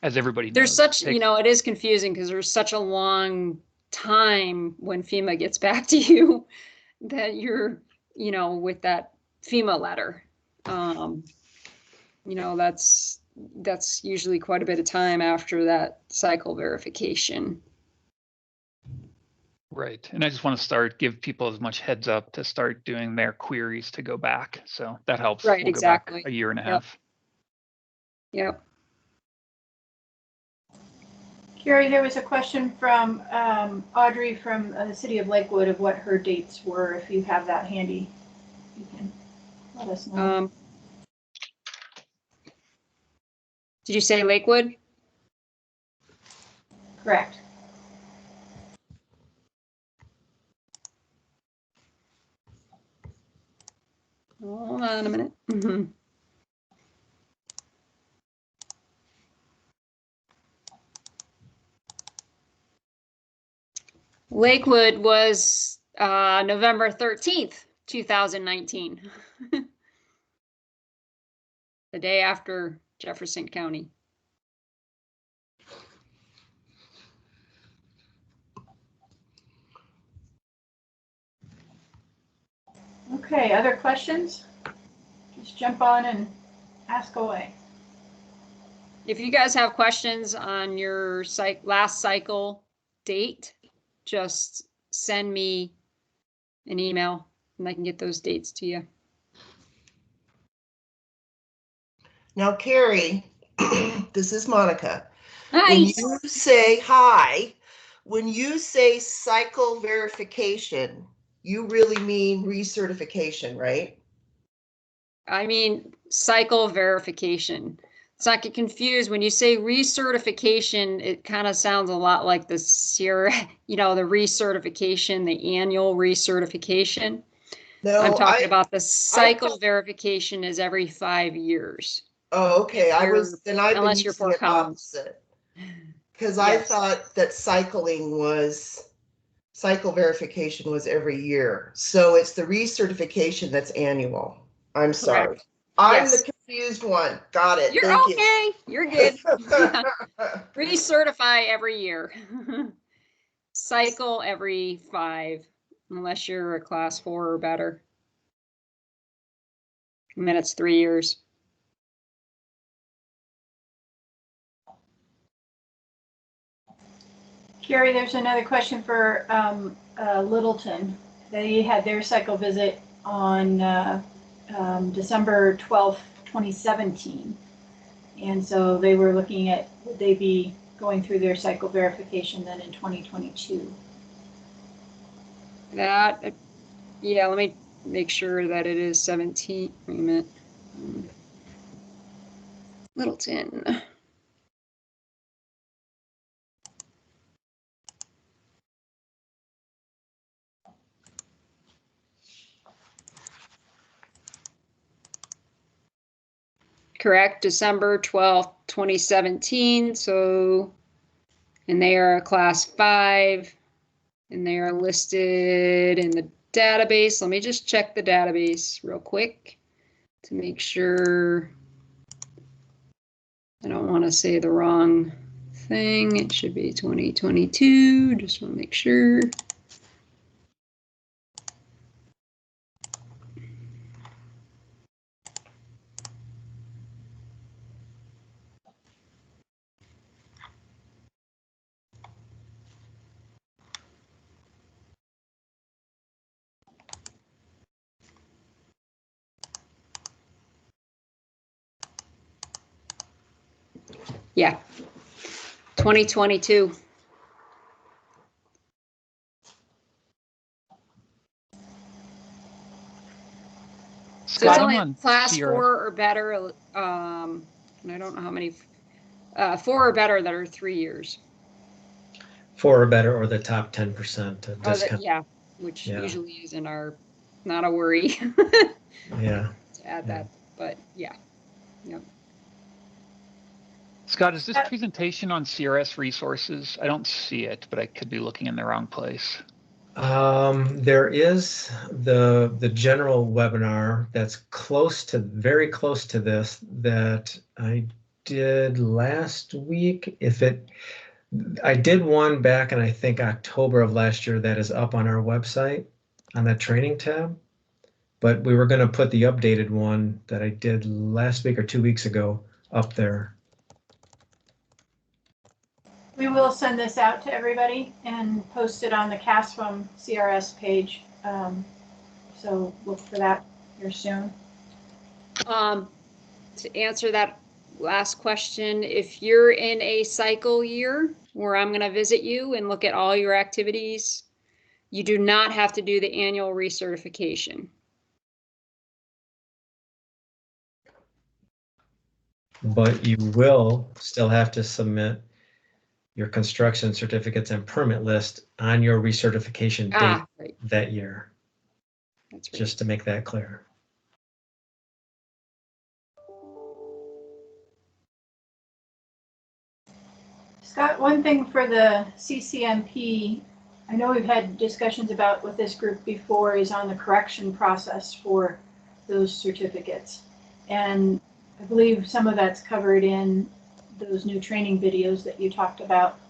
as everybody knows. There's such, it is confusing because there's such a long time when FEMA gets back to you that you're, with that FEMA letter. That's usually quite a bit of time after that cycle verification. Right. And I just want to give people as much heads up to start doing their queries to go back. So that helps. Right, we'll exactly. Go back a year and a half. Yep. Carrie, there was a question from Audrey from the city of Lakewood of what her dates were. If you have that handy, you can let us know. Did you say Lakewood? Correct. Hold on a minute. Mm-hmm. Lakewood was November 13th, 2019. The day after Jefferson County. Okay, other questions? Just jump on and ask away. If you guys have questions on your last cycle date, just send me an email and I can get those dates to you. Now, Carrie, this is Monica. Hi. When you say hi, when you say cycle verification, you really mean recertification, right? I mean, cycle verification. Let's not get confused. When you say recertification, it kind of sounds a lot like the the recertification, the annual recertification. No, I'm talking about the cycle verification is every 5 years. Oh, okay. I've been unless you're using Fort it Collins. opposite. Because I thought that cycle verification was every year. So it's the recertification that's annual. I'm sorry. I'm the Used one. Got it. You're Thank okay. You're good. you. Recertify every year. Cycle every 5, unless you're a class 4 or better. And then it's 3 years. Carrie, there's another question for Littleton. They had their cycle visit on December 12th, 2017. And so they were looking at, would they be going through their cycle verification then in 2022? That, yeah, let me make sure that it is 17. Wait a minute. Littleton. Correct, December 12th, 2017. So, and they are a class 5, and they are listed in the database. Let me just check the database real quick to make sure I don't want to say the wrong thing. It should be 2022. Just want to make sure. Yeah, 2022. So it's Scott, I'm only on class CRF. 4 or better. And I don't know how many 4 or better that are 3 years. 4 or better, or the top 10% Oh, discount. yeah, which Yeah. usually isn't not a worry Yeah. to add that, but yeah. Yep. Scott, is this presentation on CRS resources? I don't see it, but I could be looking in the wrong place. There is the general webinar that's very close to this that I did last week. I did one back in, I think, October of last year that is up on our website on that training tab. But we were going to put the updated one that I did last week or 2 weeks ago up there. We will send this out to everybody and post it on the CASFM CRS page. So look for that here soon. To answer that last question, if you're in a cycle year where I'm going to visit you and look at all your activities, you do not have to do the annual recertification. But you will still have to submit your construction certificates and permit list on your recertification date Right. that year. That's right. Just to make that clear. Scott, one thing for the CCMP, I know we've had discussions about with this group before, is on the correction process for those certificates. And I believe some of that's covered in those new training videos that you talked about.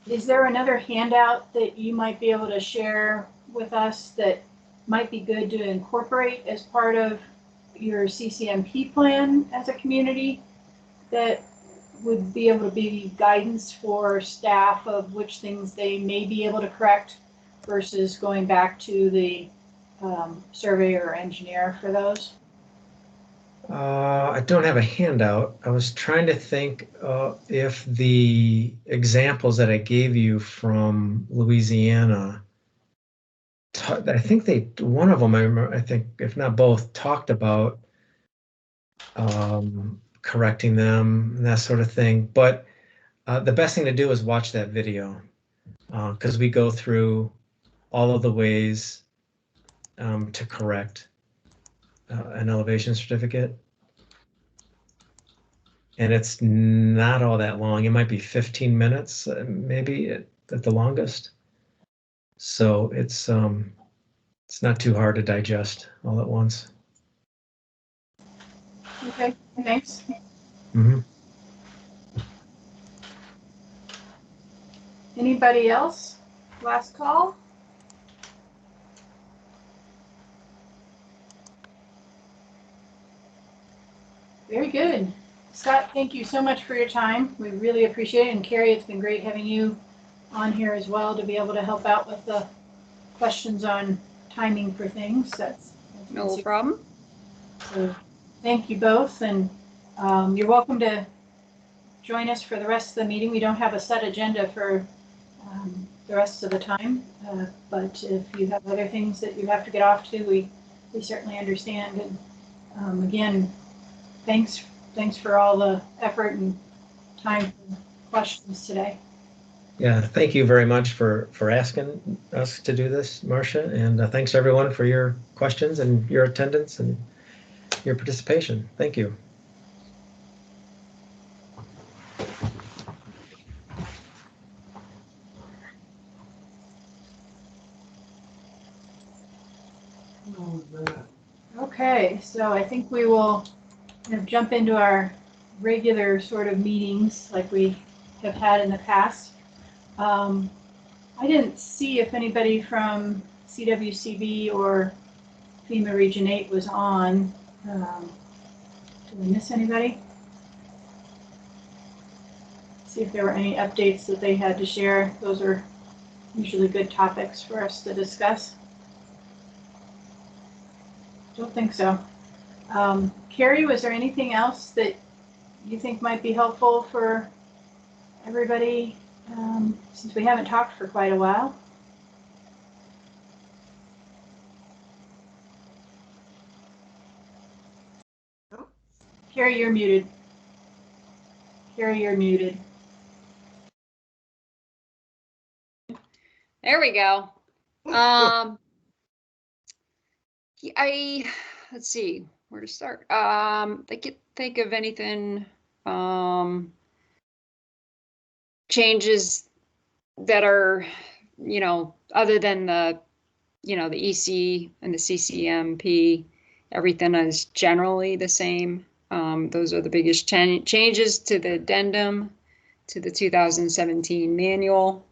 Is there another handout that you might be able to share with us that might be good to incorporate as part of your CCMP plan as a community that would be able to be guidance for staff of which things they may be able to correct versus going back to the surveyor or engineer for those? I don't have a handout. I was trying to think if the examples that I gave you from Louisiana, I think one of them, I think, if not both, talked about correcting them and that sort of thing. But the best thing to do is watch that video because we go through all of the ways to correct an elevation certificate. And it's not all that long. It might be 15 minutes, maybe at the longest. So it's not too hard to digest all at once. Okay, thanks. Mhm. Anybody else? Last call? Very good. Scott, thank you so much for your time. We really appreciate it. And Carrie, it's been great having you on here as well to be able to help out with the questions on timing for things. That's No problem. So thank you both, and you're welcome to join us for the rest of the meeting. We don't have a set agenda for the rest of the time, but if you have other things that you have to get off to, we certainly understand. And again, thanks for all the effort and time for questions today. Yeah, thank you very much for asking us to do this, Marcia, and thanks everyone for your questions and your attendance and your participation. Thank you. Okay, so I think we will kind of jump into our regular sort of meetings like we have had in the past. I didn't see if anybody from CWCB or FEMA Region 8 was on. Did we miss anybody? See if there were any updates that they had to share. Those are usually good topics for us to discuss. Don't think so. Carrie, was there anything else that you think might be helpful for everybody since we haven't talked for quite a while? No. Carrie, you're muted. Carrie, you're muted. There we go. Let's see where to start. I can't think of anything changes that are, other than the EC and the Ccmp. Everything is generally the same. Those are the biggest changes to the addendum to the 2017 manual.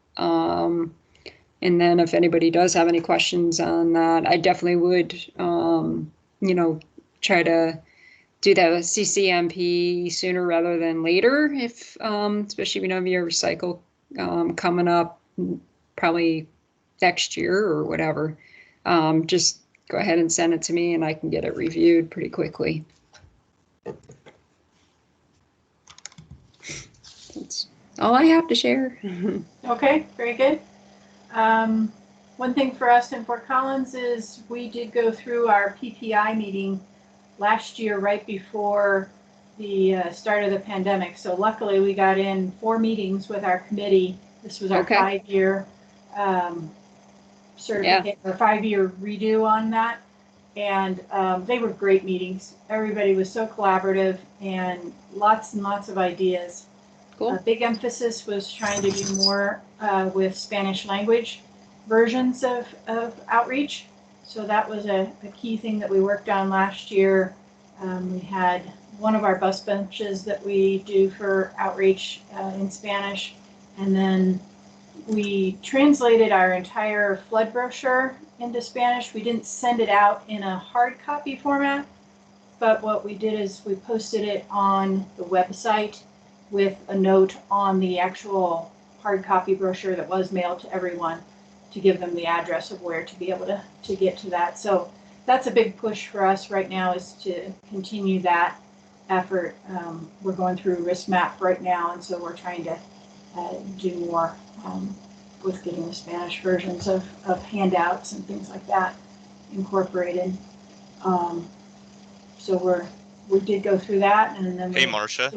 And then if anybody does have any questions on that, I definitely would, try to do the Ccmp sooner rather than later, if especially if you have your cycle coming up probably next year or whatever. Just go ahead and send it to me and I can get it reviewed pretty quickly. That's all I have to share. Okay, very good. One thing for us in Fort Collins is we did go through our PPI meeting last year right before the start of the pandemic. So luckily we got in 4 meetings with our committee. This was our 5-year certificate or 5-year redo on that. And they were great meetings. Everybody was so collaborative and lots of ideas. Cool. A big emphasis was trying to do more with Spanish language versions of outreach. So that was a key thing that we worked on last year. We had one of our bus benches that we do for outreach in Spanish. And then we translated our entire flood brochure into Spanish. We didn't send it out in a hard copy format, but what we did is we posted it on the website with a note on the actual hard copy brochure that was mailed to everyone to give them the address of where to be able to get to that. So that's a big push for us right now, is to continue that effort. We're going through risk map right now, and so we're trying to do more with getting the Spanish versions of handouts and things like that incorporated. So we did go through that, and then Hey, Marcia.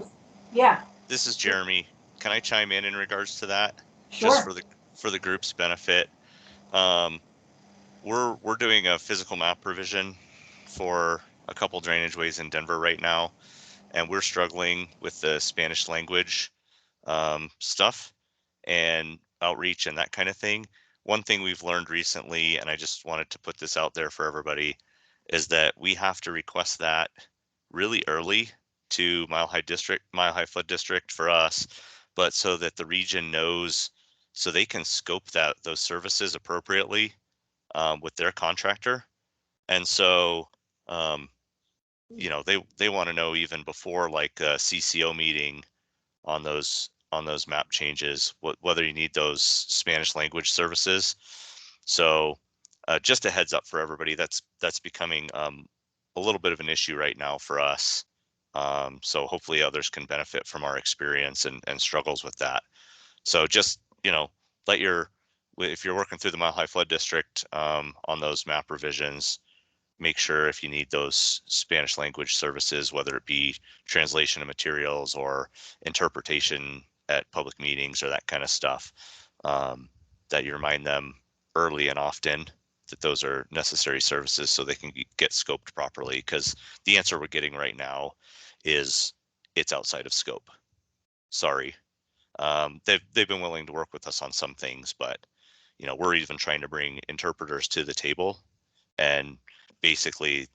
Yeah. This is Jeremy. Can I chime in regards to that? Sure. Just for the group's benefit. We're doing a physical map revision for a couple drainage ways in Denver right now, and we're struggling with the Spanish language stuff and outreach and that kind of thing. One thing we've learned recently, and I just wanted to put this out there for everybody, is that we have to request that really early to Mile High Flood District for us, but so that the region knows, so they can scope those services appropriately with their contractor. And so, they want to know even before like a CCO meeting on those map changes, whether you need those Spanish language services. So just a heads up for everybody, that's becoming a little bit of an issue right now for us. So hopefully others can benefit from our experience and struggles with that. So just, if you're working through the Mile High Flood District on those map revisions, make sure if you need those Spanish language services, whether it be translation of materials or interpretation at public meetings or that kind of stuff, that you remind them early and often that those are necessary services so they can get scoped properly. Because the answer we're getting right now is it's outside of scope. Sorry. They've been willing to work with us on some things, but we're even trying to bring interpreters to the table, and basically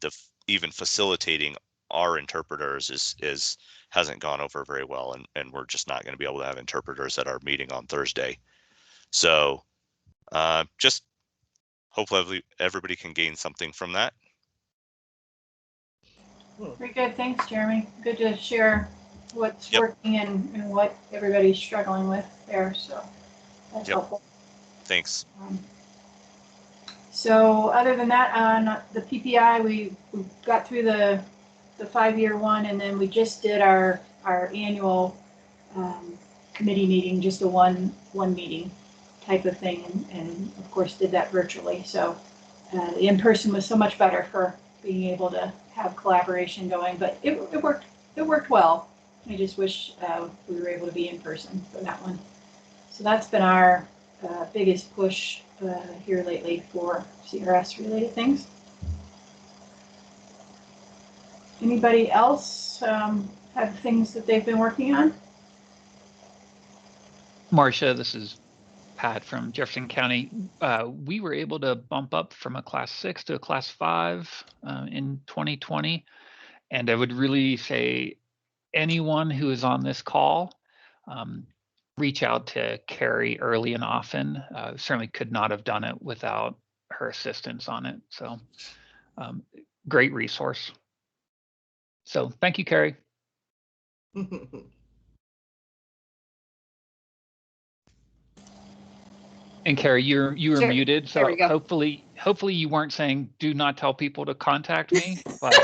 even facilitating our interpreters hasn't gone over very well, and we're just not going to be able to have interpreters at our meeting on Thursday. So just hopefully everybody can gain something from that. Very good. Thanks, Jeremy. Good to share what's Yep. working and what everybody's struggling with there. So that's Yep. helpful. Thanks. So other than that, on the PPI, we got through the 5-year one, and then we just did our annual committee meeting, just a one meeting type of thing, and of course did that virtually. So the in-person was so much better for being able to have collaboration going, but it worked well. I just wish we were able to be in person for that one. So that's been our biggest push here lately for CRS related things. Anybody else have things that they've been working on? Marcia, this is Pat from Jefferson County. We were able to bump up from a class 6 to a class 5 in 2020. And I would really say anyone who is on this call, reach out to Carrie early and often. Certainly could not have done it without her assistance on it. So great resource. So thank you, Carrie. And Carrie, you were Sure. muted, There so we go. hopefully you weren't saying do not tell people to contact me. But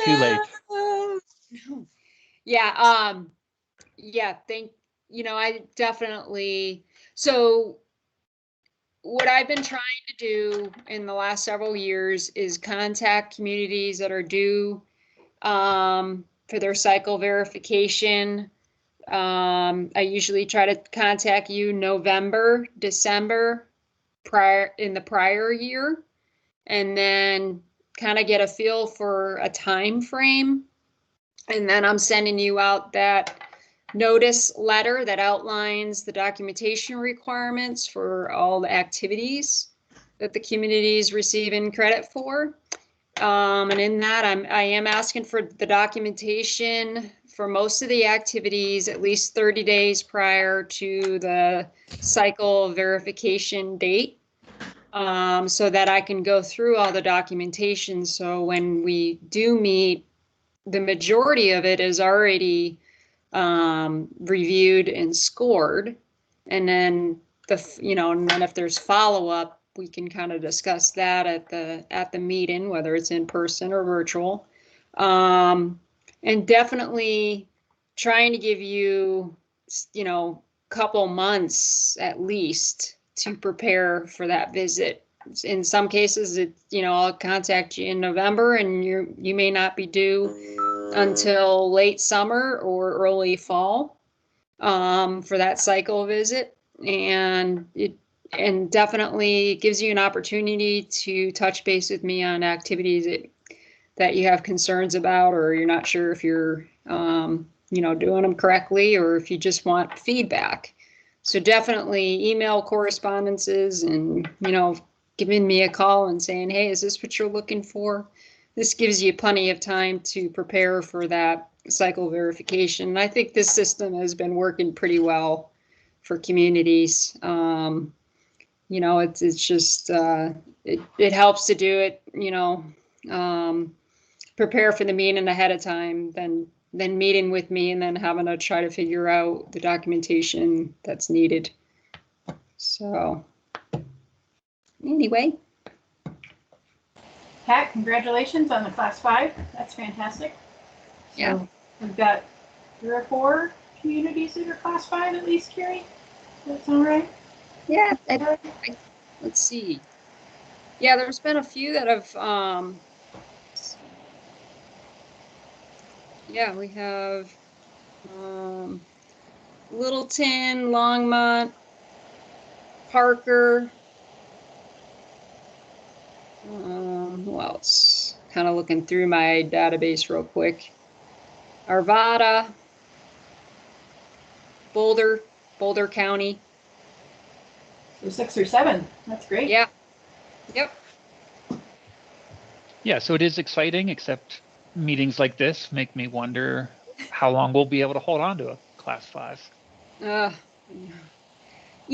too late. Yeah. Yeah. I definitely. So what I've been trying to do in the last several years is contact communities that are due for their cycle verification. I usually try to contact you November, December in the prior year, and then kind of get a feel for a time frame. And then I'm sending you out that notice letter that outlines the documentation requirements for all the activities that the community is receiving credit for. And in that, I am asking for the documentation for most of the activities at least 30 days prior to the cycle verification date, so that I can go through all the documentation. So when we do meet, the majority of it is already reviewed and scored. And then and then if there's follow-up, we can kind of discuss that at the meeting, whether it's in person or virtual. And definitely trying to give you, couple months at least to prepare for that visit. In some cases, I'll contact you in November, and you may not be due until late summer or early fall for that cycle visit. And it definitely gives you an opportunity to touch base with me on activities that you have concerns about, or you're not sure if you're doing them correctly, or if you just want feedback. So definitely email correspondences and giving me a call and saying, hey, is this what you're looking for? this gives you plenty of time to prepare for that cycle verification. And I think this system has been working pretty well for communities. You know, it's just it helps to do it. You know, prepare for the meeting ahead of time, then meeting with me, and then having to try to figure out the documentation that's needed. So anyway. Pat, congratulations on the class 5. That's fantastic. Yeah. So we've got 3 or 4 communities that are class 5 at least, Carrie. Does that sound right? Yeah. Let's see. Yeah, there's been a few that have. Yeah, we have Littleton, Longmont, Parker. Who else? Kind of looking through my database real quick. Arvada, Boulder County. So 6 or 7. That's great. Yeah. Yep. Yeah, so it is exciting, except meetings like this make me wonder how long we'll be able to hold on to a class 5. You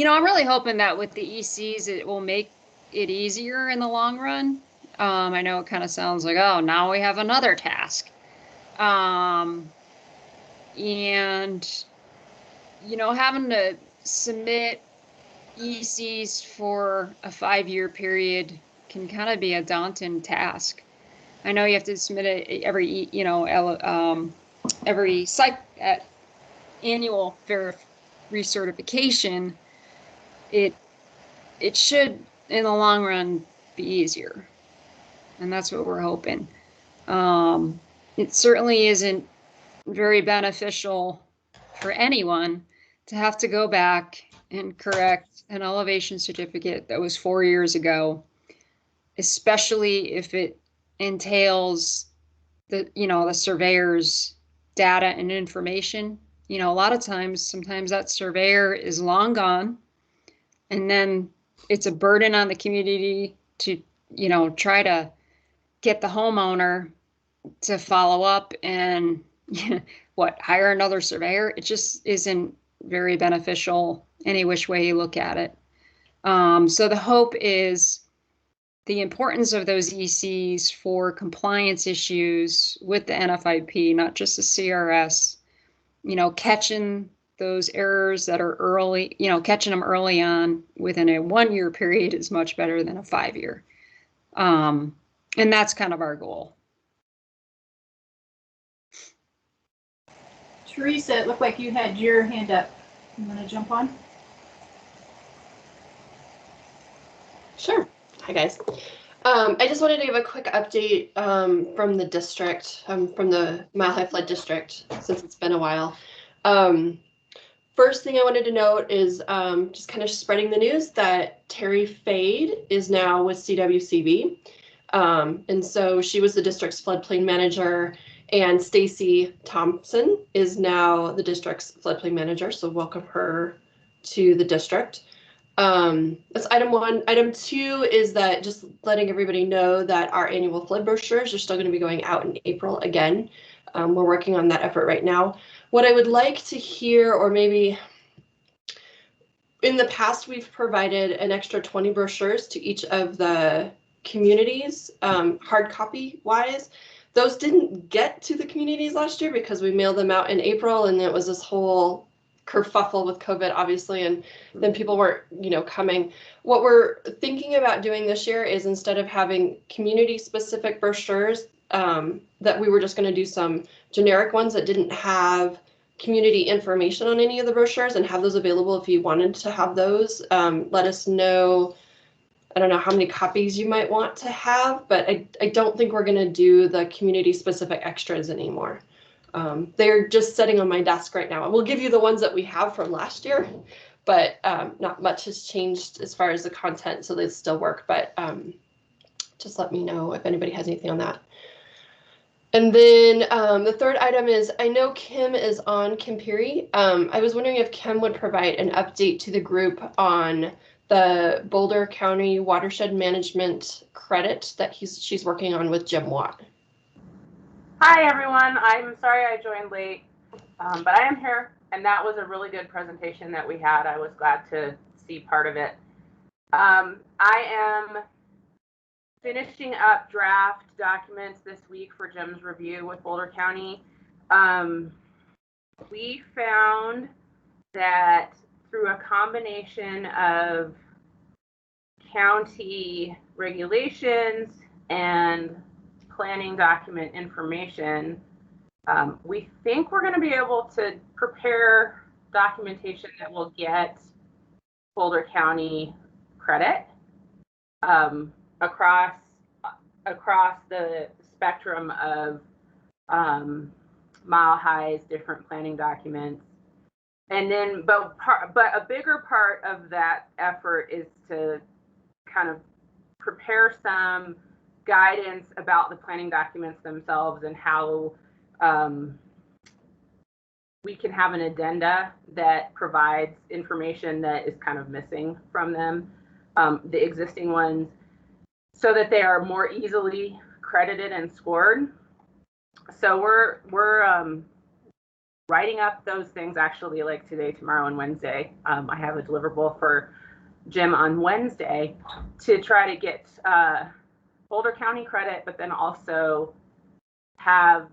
know, I'm really hoping that with the ECs, it will make it easier in the long run. I know it kind of sounds like, oh, now we have another task. And, you know, having to submit ECs for a 5-year period can kind of be a daunting task. I know you have to submit it every, you know, every annual recertification. It should, in the long run, be easier, and that's what we're hoping. It certainly isn't very beneficial for anyone to have to go back and correct an elevation certificate that was 4 years ago, especially if it entails the surveyor's data and information. You know, a lot of times, sometimes that surveyor is long gone, and then it's a burden on the community to, you know, try to get the homeowner to follow up and hire another surveyor. It just isn't very beneficial any which way you look at it. So the hope is the importance of those ECs for compliance issues with the NFIP, not just the CRS, you know, catching those errors that are early, you know, catching them early on within a 1-year period is much better than a 5-year. And that's kind of our goal. Teresa, it looked like you had your hand up. You want to jump on? Sure. Hi, guys. I just wanted to give a quick update from the district, from the Mile High Flood District, since it's been a while. First thing I wanted to note is just kind of spreading the news that Terry Fade is now with CWCB. And so she was the district's floodplain manager, and Stacy Thompson is now the district's floodplain manager. So welcome her to the district. That's item 1. Item 2 is that just letting everybody know that our annual flood brochures are still going to be going out in April again. We're working on that effort right now. What I would like to hear, or maybe in the past, we've provided an extra 20 brochures to each of the communities, hard copy wise. Those didn't get to the communities last year because we mailed them out in April, and it was this whole kerfuffle with COVID, obviously, and then people weren't, you know, coming. What we're thinking about doing this year is, instead of having community-specific brochures, that we were just going to do some generic ones that didn't have community information on any of the brochures, and have those available if you wanted to have those. Let us know. I don't know how many copies you might want to have, but I don't think we're going to do the community-specific extras anymore. They're just sitting on my desk right now. We'll give you the ones that we have from last year, but not much has changed as far as the content, so they still work. But just let me know if anybody has anything on that. And then the third item is, I know Kim is on Kim Peary. I was wondering if Kim would provide an update to the group on the Boulder County Watershed Management credit that she's working on with Jim Watt. Hi everyone, I'm sorry I joined late, but I am here, and that was a really good presentation that we had. I was glad to see part of it. I am finishing up draft documents this week for Jim's review with Boulder County. We found that through a combination of county regulations and planning document information, we think we're going to be able to prepare documentation that will get Boulder County credit across the spectrum of Mile High's different planning documents. And then, but a bigger part of that effort is to kind of prepare some guidance about the planning documents themselves and how we can have an addenda that provides information that is kind of missing from them, the existing ones, so that they are more easily credited and scored. So we're writing up those things actually like today, tomorrow, and Wednesday. I have a deliverable for Jim on Wednesday to try to get Boulder County credit, but then also have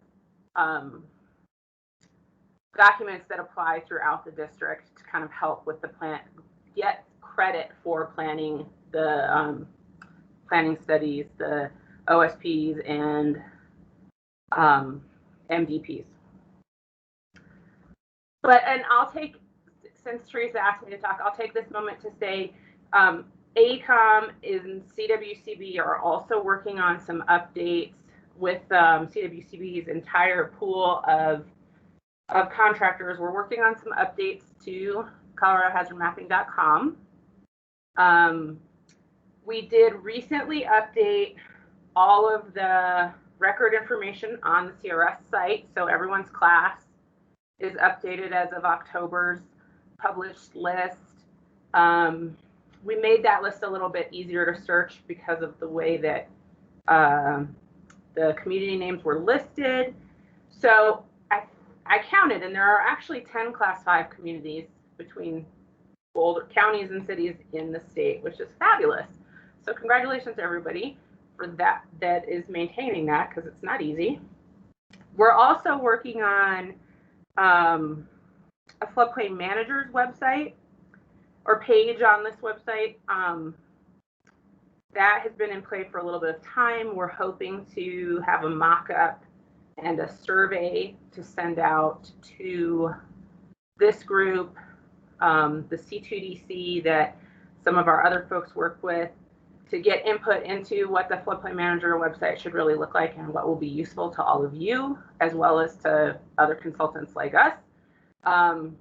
documents that apply throughout the district to kind of help with the plan, get credit for planning the planning studies, the OSPs, and MDPs. And I'll take, since Teresa asked me to talk, I'll take this moment to say AECOM and CWCB are also working on some updates with CWCB's entire pool of contractors. We're working on some updates to coloradohazardmapping.com. We did recently update all of the record information on the CRS site, so everyone's class is updated as of October's published list. We made that list a little bit easier to search because of the way that the community names were listed. So I counted, and there are actually 10 Class 5 communities between Boulder counties and cities in the state, which is fabulous. So congratulations to everybody for that is maintaining that, because it's not easy. We're also working on a floodplain manager's website or page on this website. That has been in play for a little bit of time. We're hoping to have a mock-up and a survey to send out to this group, the C2DC that some of our other folks work with, to get input into what the floodplain manager website should really look like and what will be useful to all of you, as well as to other consultants like us. And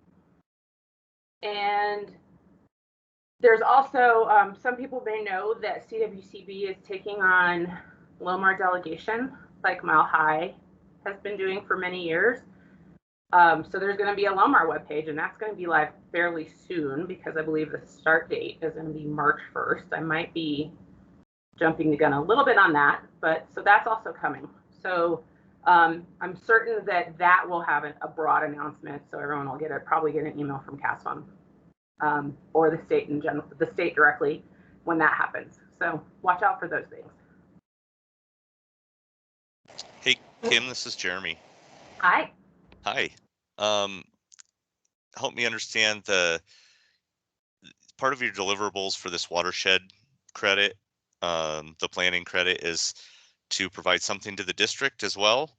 there's also, some people may know that CWCB is taking on Lomar delegation, like Mile High has been doing for many years. So there's going to be a Lomar webpage, and that's going to be live fairly soon, because I believe the start date is going to be March 1st. I might be jumping the gun a little bit on that, but so that's also coming. So I'm certain that that will have a broad announcement, so everyone will probably get an email from CASFM or the state in general, the state directly when that happens. So watch out for those things. Hey, Kim, this is Jeremy. Hi. Hi. Help me understand the part of your deliverables for this watershed credit, the planning credit, is to provide something to the district as well,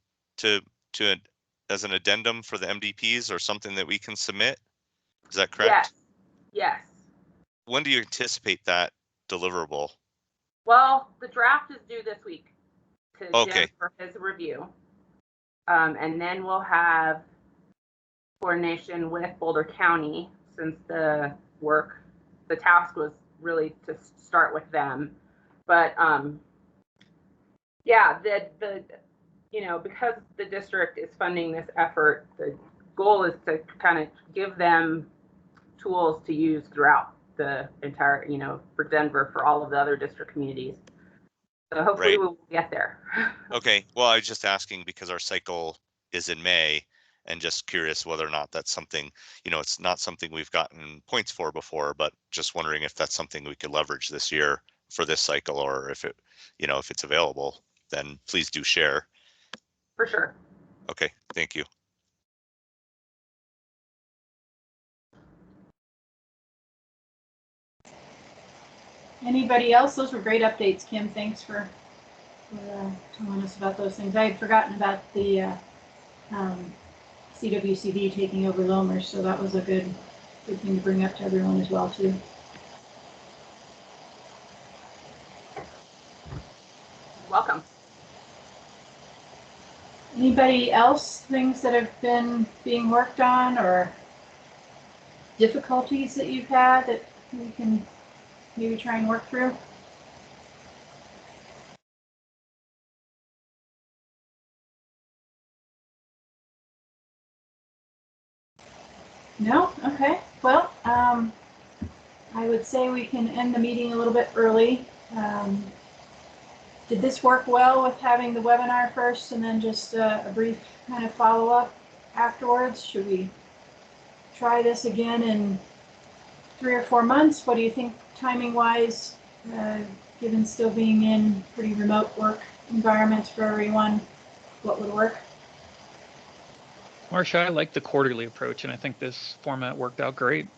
as an addendum for the MDPs, or something that we can submit. Is that correct? Yes. When do you anticipate that deliverable? Well, the draft is due this week to Okay. Jim for his review. And then we'll have coordination with Boulder County, since the task was really to start with them. But yeah, because the district is funding this effort, the goal is to kind of give them tools to use throughout the entire, for Denver, for all of the other district communities. So hopefully Right. we'll get there. Okay. Well, I was just asking because our cycle is in May, and just curious whether or not that's something, it's not something we've gotten points for before, but just wondering if that's something we could leverage this year for this cycle, or if it, if it's available, then please do share. For sure. Okay. Thank you. Anybody else? Those were great updates, Kim. Thanks for telling us about those things. I had forgotten about the CWCB taking over Lomers, so that was a good thing to bring up to everyone as well, too. Welcome. Anybody else, things that have been being worked on or difficulties that you've had that we can maybe try and work through? No? Okay. Well, I would say we can end the meeting a little bit early. Did this work well with having the webinar first and then just a brief kind of follow-up afterwards? Should we try this again in 3 or 4 months? What do you think timing-wise, given still being in pretty remote work environments for everyone? What would work? Marcia, I like the quarterly approach, and I think this format worked out great.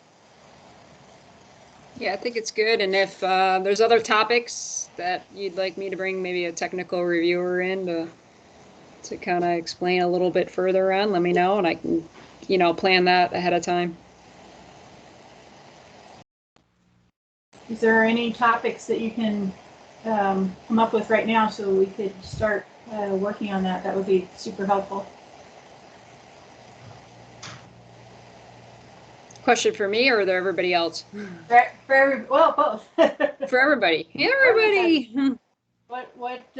Yeah, I think it's good. And if there's other topics that you'd like me to bring maybe a technical reviewer in to kind of explain a little bit further on, let me know, and I can, plan that ahead of time. Is there any topics that you can come up with right now so we could start working on that? That would be super helpful. Question for me or everybody else? Well, both. For everybody. Everybody. What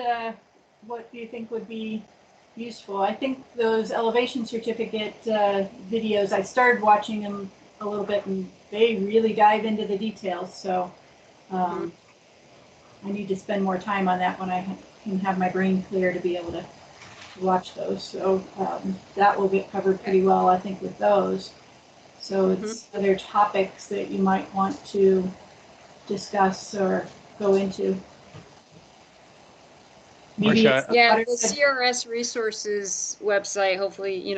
do you think would be useful? I think those elevation certificate videos, I started watching them a little bit, and they really dive into the details. So I need to spend more time on that when I can have my brain clear to be able to watch those. So that will get covered pretty well, I think, with those. So it's other topics that you might want to discuss or go into. Maybe Marcia, yeah, the CRS resources website, hopefully,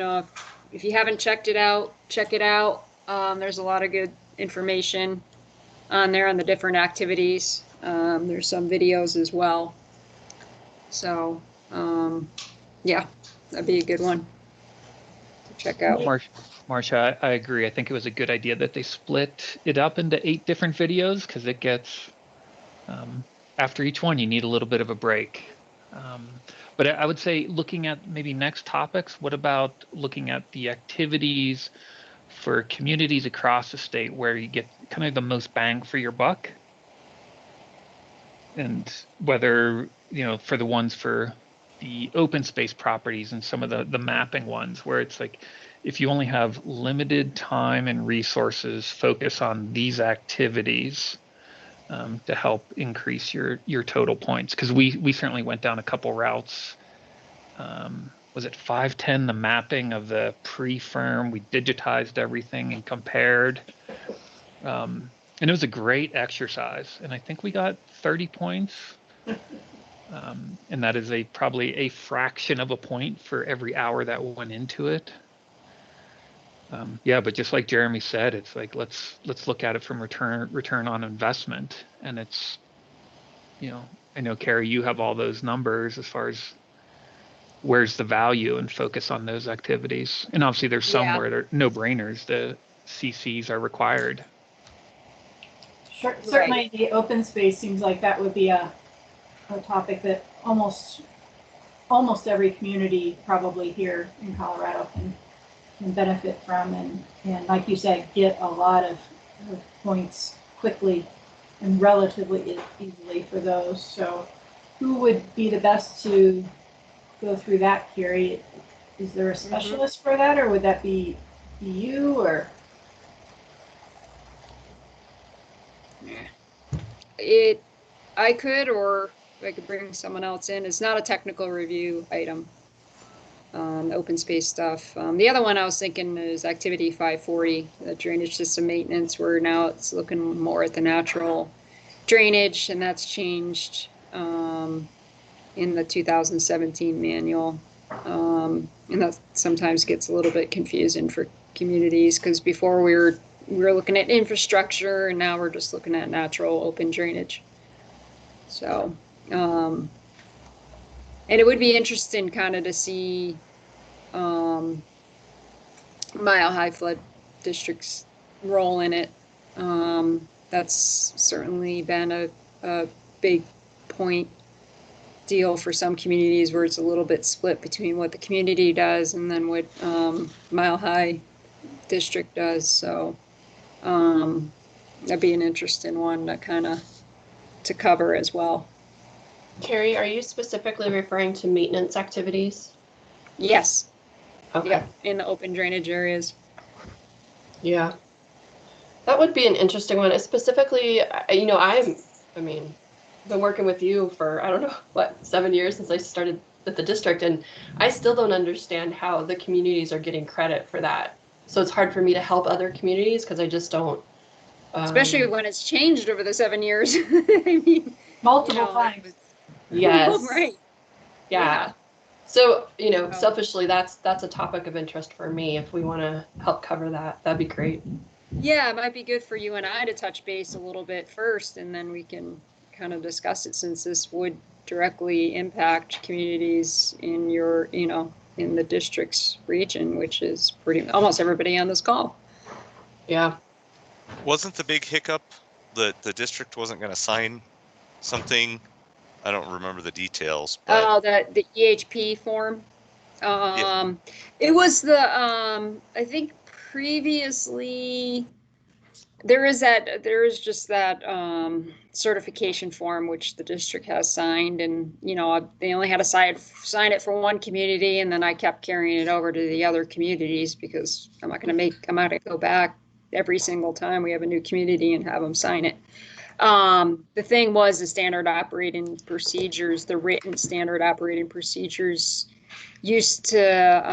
if you haven't checked it out, check it out. There's a lot of good information on there on the different activities. There's some videos as well. So, yeah, that'd be a good one to check out. Marcia, I agree. I think it was a good idea that they split it up into 8 different videos, because it gets, after each one, you need a little bit of a break. But I would say, looking at maybe next topics, what about looking at the activities for communities across the state where you get kind of the most bang for your buck? And whether, for the ones for the open space properties and some of the mapping ones, where it's like, if you only have limited time and resources, focus on these activities to help increase your total points. Because we certainly went down a couple routes. Was it 510, the mapping of the pre-firm? We digitized everything and compared. And it was a great exercise. And I think we got 30 points. And that is probably a fraction of a point for every hour that went into it. Yeah, but just like Jeremy said, it's like let's look at it from return on investment. And it's, I know, Carrie, you have all those numbers as far as where's the value, and focus on those activities. And obviously there's some where they're no-brainers. The CCs are required. Sure, certainly the open space seems like that would be a topic that almost every community probably here in Colorado can benefit from, and like you said, get a lot of points quickly and relatively easily for those. So who would be the best to go through that, Carrie? Is there a specialist for that, or would that be you, or? I could, or I could bring someone else in. It's not a technical review item. Open space stuff. The other one I was thinking is activity 540, the drainage system maintenance, where now it's looking more at the natural drainage, and that's changed in the 2017 manual. And that sometimes gets a little bit confusing for communities, because before we were looking at infrastructure, and now we're just looking at natural open drainage. So, and it would be interesting kind of to see Mile High Flood District's role in it. That's certainly been a big point deal for some communities, where it's a little bit split between what the community does and then what Mile High District does. So that'd be an interesting one to cover as well. Carrie, are you specifically referring to maintenance activities? Yes. Okay. Yeah, in the open drainage areas. Yeah. That would be an interesting one. Specifically, been working with you for, I don't know, 7 years since I started at the district, and I still don't understand how the communities are getting credit for that. So it's hard for me to help other communities because I just don't. Especially when it's changed over the 7 years. I mean, Multiple times. Yes. Right. Yeah. So, selfishly, that's a topic of interest for me. If we want to help cover that, that'd be great. Yeah, it might be good for you and I to touch base a little bit first, and then we can kind of discuss it, since this would directly impact communities in your, in the district's region, which is almost everybody on this call. Yeah. Wasn't the big hiccup that the district wasn't going to sign something? I don't remember the details. But... Oh, the EHP form. Yeah. It was I think previously there is just that certification form which the district has signed, and they only had to sign it for one community, and then I kept carrying it over to the other communities, because I'm not going to go back every single time we have a new community and have them sign it. The thing was the standard operating procedures, the written standard operating procedures used to,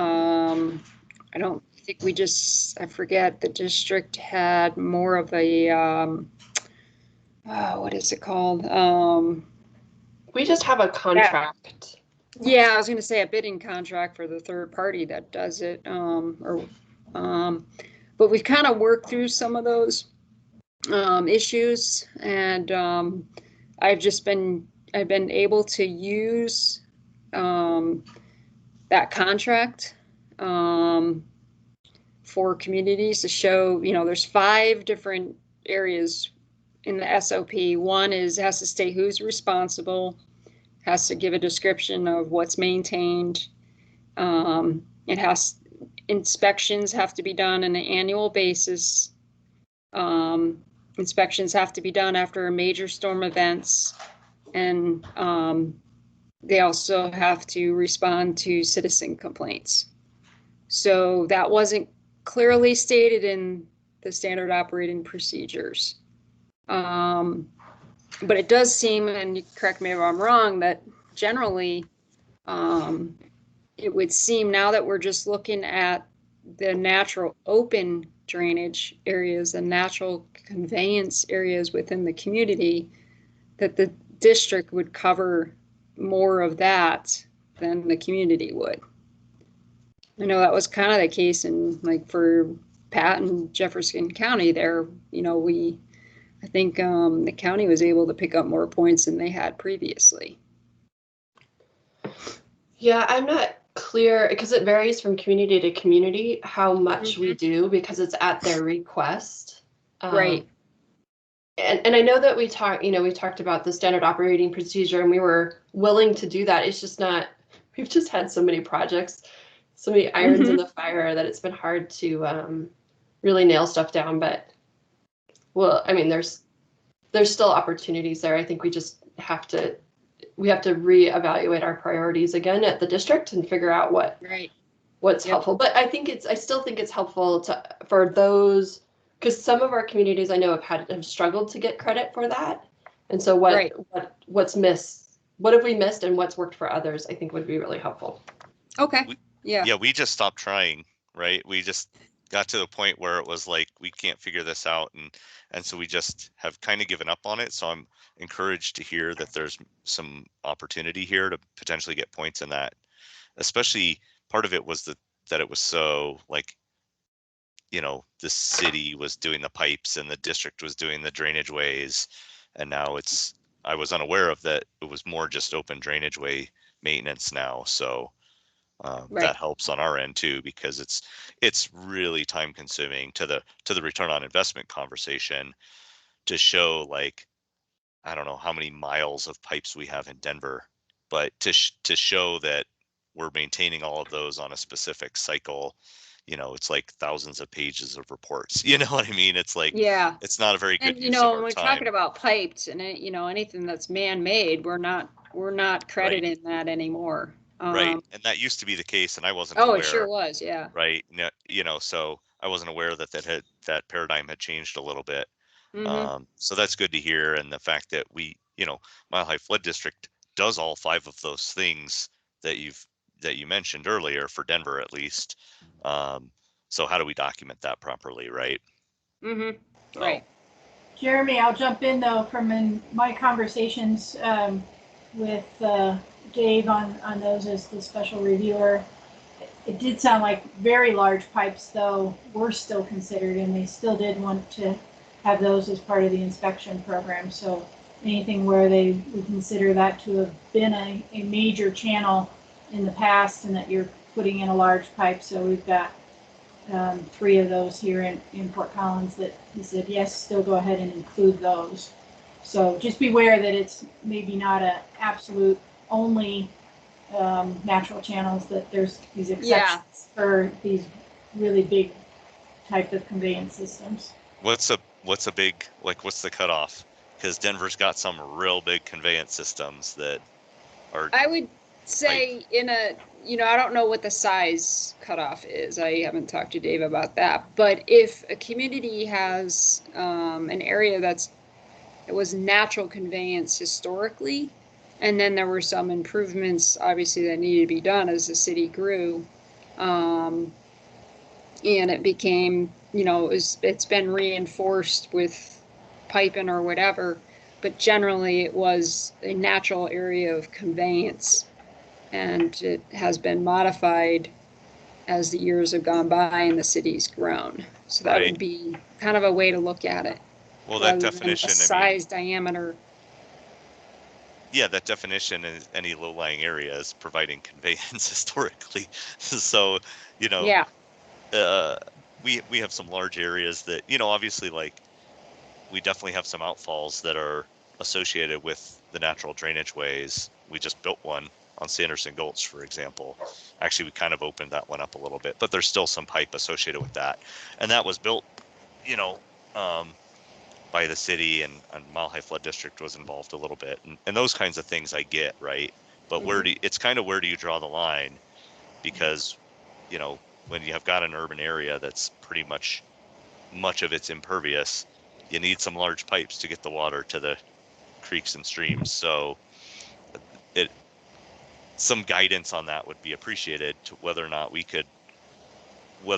I forget, the district had more of a, what is it called? We just have a contract. Yeah, I was going to say a bidding contract for the third party that does it. But we've kind of worked through some of those issues, and I've been able to use that contract for communities to show, there's 5 different areas in the SOP. One has to state who's responsible, has to give a description of what's maintained. Inspections have to be done on an annual basis. Inspections have to be done after major storm events, and they also have to respond to citizen complaints. So that wasn't clearly stated in the standard operating procedures. But it does seem, and you correct me if I'm wrong, that generally it would seem, now that we're just looking at the natural open drainage areas and natural conveyance areas within the community, that the district would cover more of that than the community would. I know that was kind of the case in, for Pat and Jefferson County there, I think the county was able to pick up more points than they had previously. Yeah, I'm not clear, because it varies from community to community how much we do, because it's at their request. Right. And I know that we talked about the standard operating procedure, and we were willing to do that. It's just not, we've just had so many projects, so many irons in the fire, that it's been hard to really nail stuff down. But, well, I mean, there's still opportunities there. I think we just have to reevaluate our priorities again at the district and figure out what's helpful. But I still think it's helpful for those because some of our communities I know have struggled to get credit for that. And so Right. what's missed? What have we missed, and what's worked for others? I think would be really helpful. Okay. Yeah. We just stopped trying, right? We just got to the point where it was like, we can't figure this out. And so we just have kind of given up on it. So I'm encouraged to hear that there's some opportunity here to potentially get points in that. Especially part of it was that it was so like, the city was doing the pipes and the district was doing the drainage ways. And now I was unaware of that. It was more just open drainage way maintenance now. So Right. that helps on our end too, because it's really time consuming to the return on investment conversation to show, like, I don't know how many miles of pipes we have in Denver, but to show that we're maintaining all of those on a specific cycle, it's like thousands of pages of reports. You know what I mean? It's like, Yeah. it's not a very good And use of when our we're time. talking about pipes and anything that's man-made, we're not crediting that anymore. Right. And that used to be the case, and I wasn't Oh, aware. it sure was. Yeah. Right. So I wasn't aware that paradigm had changed a little bit. Mm-hmm. So that's good to hear. And the fact that Mile High Flood District does all 5 of those things that you mentioned earlier for Denver, at least. So how do we document that properly, right? Mm-hmm. So, Right. Jeremy, I'll jump in though from in my conversations with Dave on those as the special reviewer. It did sound like very large pipes though were still considered, and they still did want to have those as part of the inspection program. So anything where they would consider that to have been a major channel in the past and that you're putting in a large pipe. So we've got 3 of those here in Fort Collins that he said, yes, still go ahead and include those. So just beware that it's maybe not a absolute only natural channels, that there's these exceptions for these really big type of conveyance systems. what's a big, like, what's the cutoff? Because Denver's got some real big conveyance systems that are. I would say I don't know what the size cutoff is. I haven't talked to Dave about that. But if a community has an area it was natural conveyance historically, and then there were some improvements, obviously, that needed to be done as the city grew, and it became, it's been reinforced with piping or whatever, but generally it was a natural area of conveyance, and it has been modified as the years have gone by and the city's grown. So that Right. would be kind of a way to look at it. Well, that rather than definition, a size, diameter. Yeah, that definition is any low-lying area is providing conveyance historically. So, Yeah. We have some large areas that, obviously, like, we definitely have some outfalls that are associated with the natural drainage ways. We just built one on Sanderson Gulch, for example. Actually, we kind of opened that one up a little bit, but there's still some pipe associated with that. And that was built, by the city, and Mile High Flood District was involved a little bit. And those kinds of things I get, right? But it's kind of, where do you draw the line? Because, when you have got an urban area that's pretty much of it's impervious, you need some large pipes to get the water to the creeks and streams. So some guidance on that would be appreciated, to whether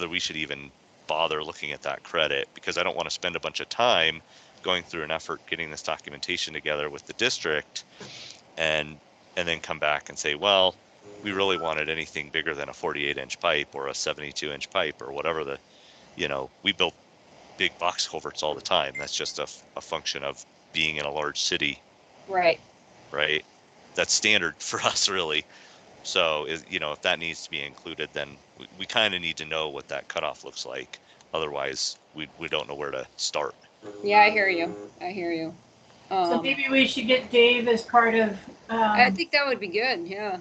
we should even bother looking at that credit, because I don't want to spend a bunch of time going through an effort getting this documentation together with the district and then come back and say, well, we really wanted anything bigger than a 48-inch pipe or a 72-inch pipe or whatever. We built big box culverts all the time. That's just a function of being in a large city. Right. Right. That's standard for us, really. So, if that needs to be included, then we kind of need to know what that cutoff looks like. Otherwise, we don't know where to start. Yeah, I hear you. So maybe we should get Dave as part of. I think that would be good. Yeah.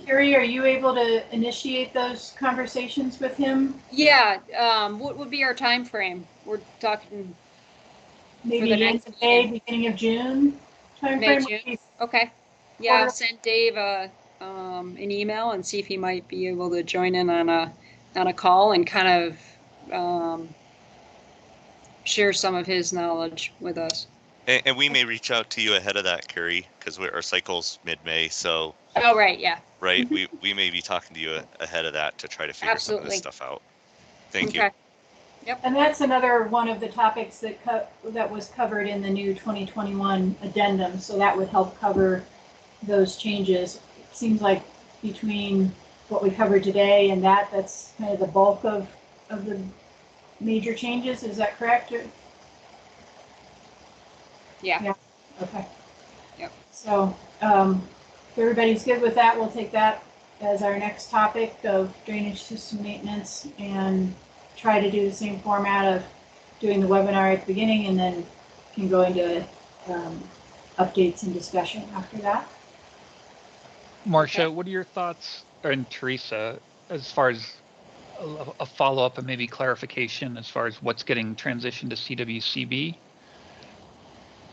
Carrie, are you able to initiate those conversations with him? Yeah. What would be our time frame? We're talking maybe the end of May, beginning of June time frame. June. Okay. Yeah, I'll send Dave an email and see if he might be able to join in on a call and kind of share some of his knowledge with us. And we may reach out to you ahead of that, Carrie, because our cycle's mid-May. So, Oh, right, yeah. right, we may be talking to you ahead of that to try to figure some of this Absolutely. stuff out. Thank you. Okay. Yep. And that's another one of the topics that was covered in the new 2021 addendum. So that would help cover those changes. It seems like between what we covered today and that's kind of the bulk of the major changes. Is that correct? Yeah. Okay. Yep. So if everybody's good with that, we'll take that as our next topic of drainage system maintenance and try to do the same format of doing the webinar at the beginning and then can go into updates and discussion after that. Marcia, what are your thoughts, and Teresa, as far as a follow-up and maybe clarification as far as what's getting transitioned to CWCB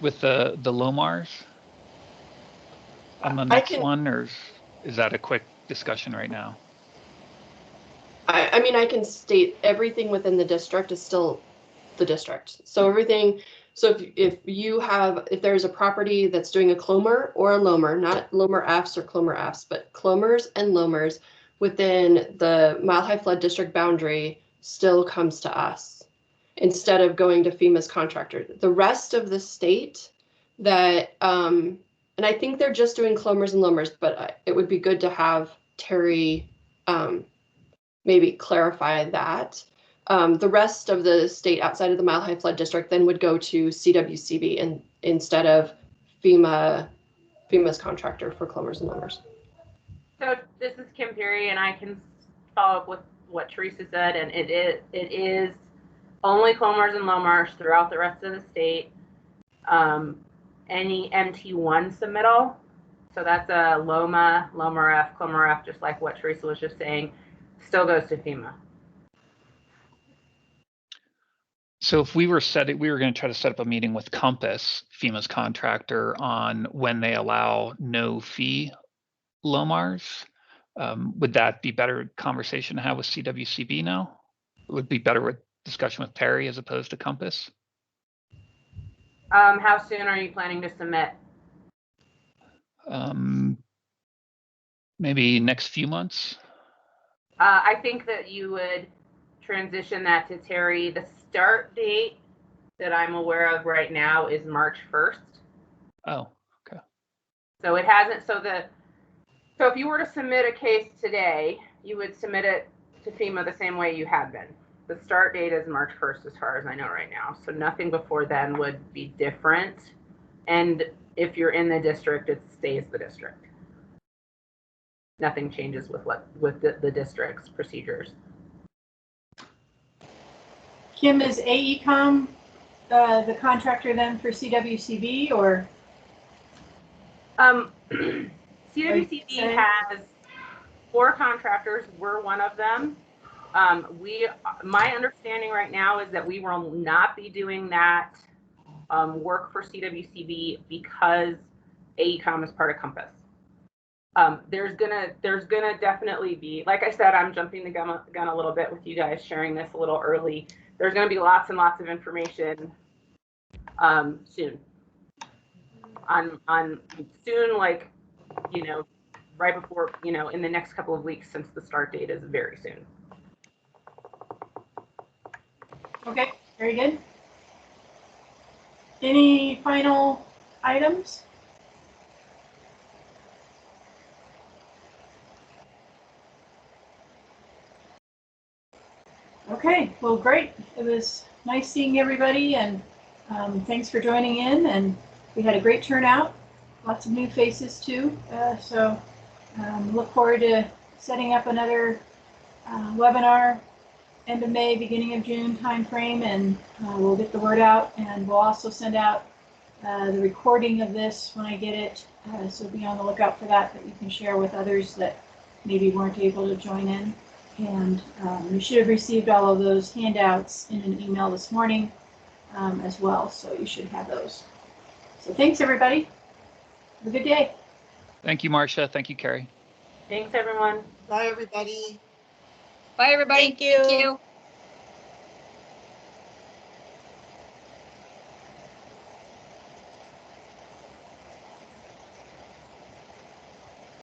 with the LOMARs on the next one, or is that a quick discussion right now? I mean, I can state everything within the district is still the district. So everything, so if there's a property that's doing a clomer or a lomer, not lomer Fs or clomer Fs, but clomers and lomers within the Mile High Flood District boundary still comes to us instead of going to FEMA's contractor. The rest of the state that, and I think they're just doing clomers and lomers, but it would be good to have Terry maybe clarify that. The rest of the state outside of the Mile High Flood District then would go to CWCB and instead of FEMA's contractor for clomers and lomers. So this is Kim Perry, and I can follow up with what Teresa said, and it is only clomers and lomars throughout the rest of the state. Any MT1 submittal, so that's a LOMA, lomer F, clomer F, just like what Teresa was just saying, still goes to FEMA. So if we were going to try to set up a meeting with Compass, FEMA's contractor, on when they allow no fee LOMARs. Would that be better conversation to have with CWCB now? It would be better with discussion with Perry as opposed to Compass? How soon are you planning to submit? Maybe next few months. I think that you would transition that to Terry. The start date that I'm aware of right now is March 1st. Oh, okay. So it hasn't, so if you were to submit a case today, you would submit it to FEMA the same way you had been. The start date is March 1st as far as I know right now. So nothing before then would be different. And if you're in the district, it stays the district. Nothing changes with the district's procedures. Kim, is AECom the contractor then for CWCB or? CWCB has 4 contractors. We're one of them. My understanding right now is that we will not be doing that work for CWCB because AECom is part of Compass. There's gonna definitely be, like I said, I'm jumping the gun a little bit with you guys, sharing this a little early. There's gonna be lots and lots of information soon. On soon, like, right before, in the next couple of weeks, since the start date is very soon. Okay, very good. Any final items? Okay, well, great. It was nice seeing everybody, and thanks for joining in. And we had a great turnout, lots of new faces too. So look forward to setting up another webinar end of May, beginning of June timeframe, and we'll get the word out. And we'll also send out the recording of this when I get it. So be on the lookout for that you can share with others that maybe weren't able to join in. And you should have received all of those handouts in an email this morning as well. So you should have those. So thanks, everybody. Have a good day. Thank you, Marcia. Thank you, Carrie. Thanks, everyone. Bye, everybody. Bye, everybody. Thank you. Thank you.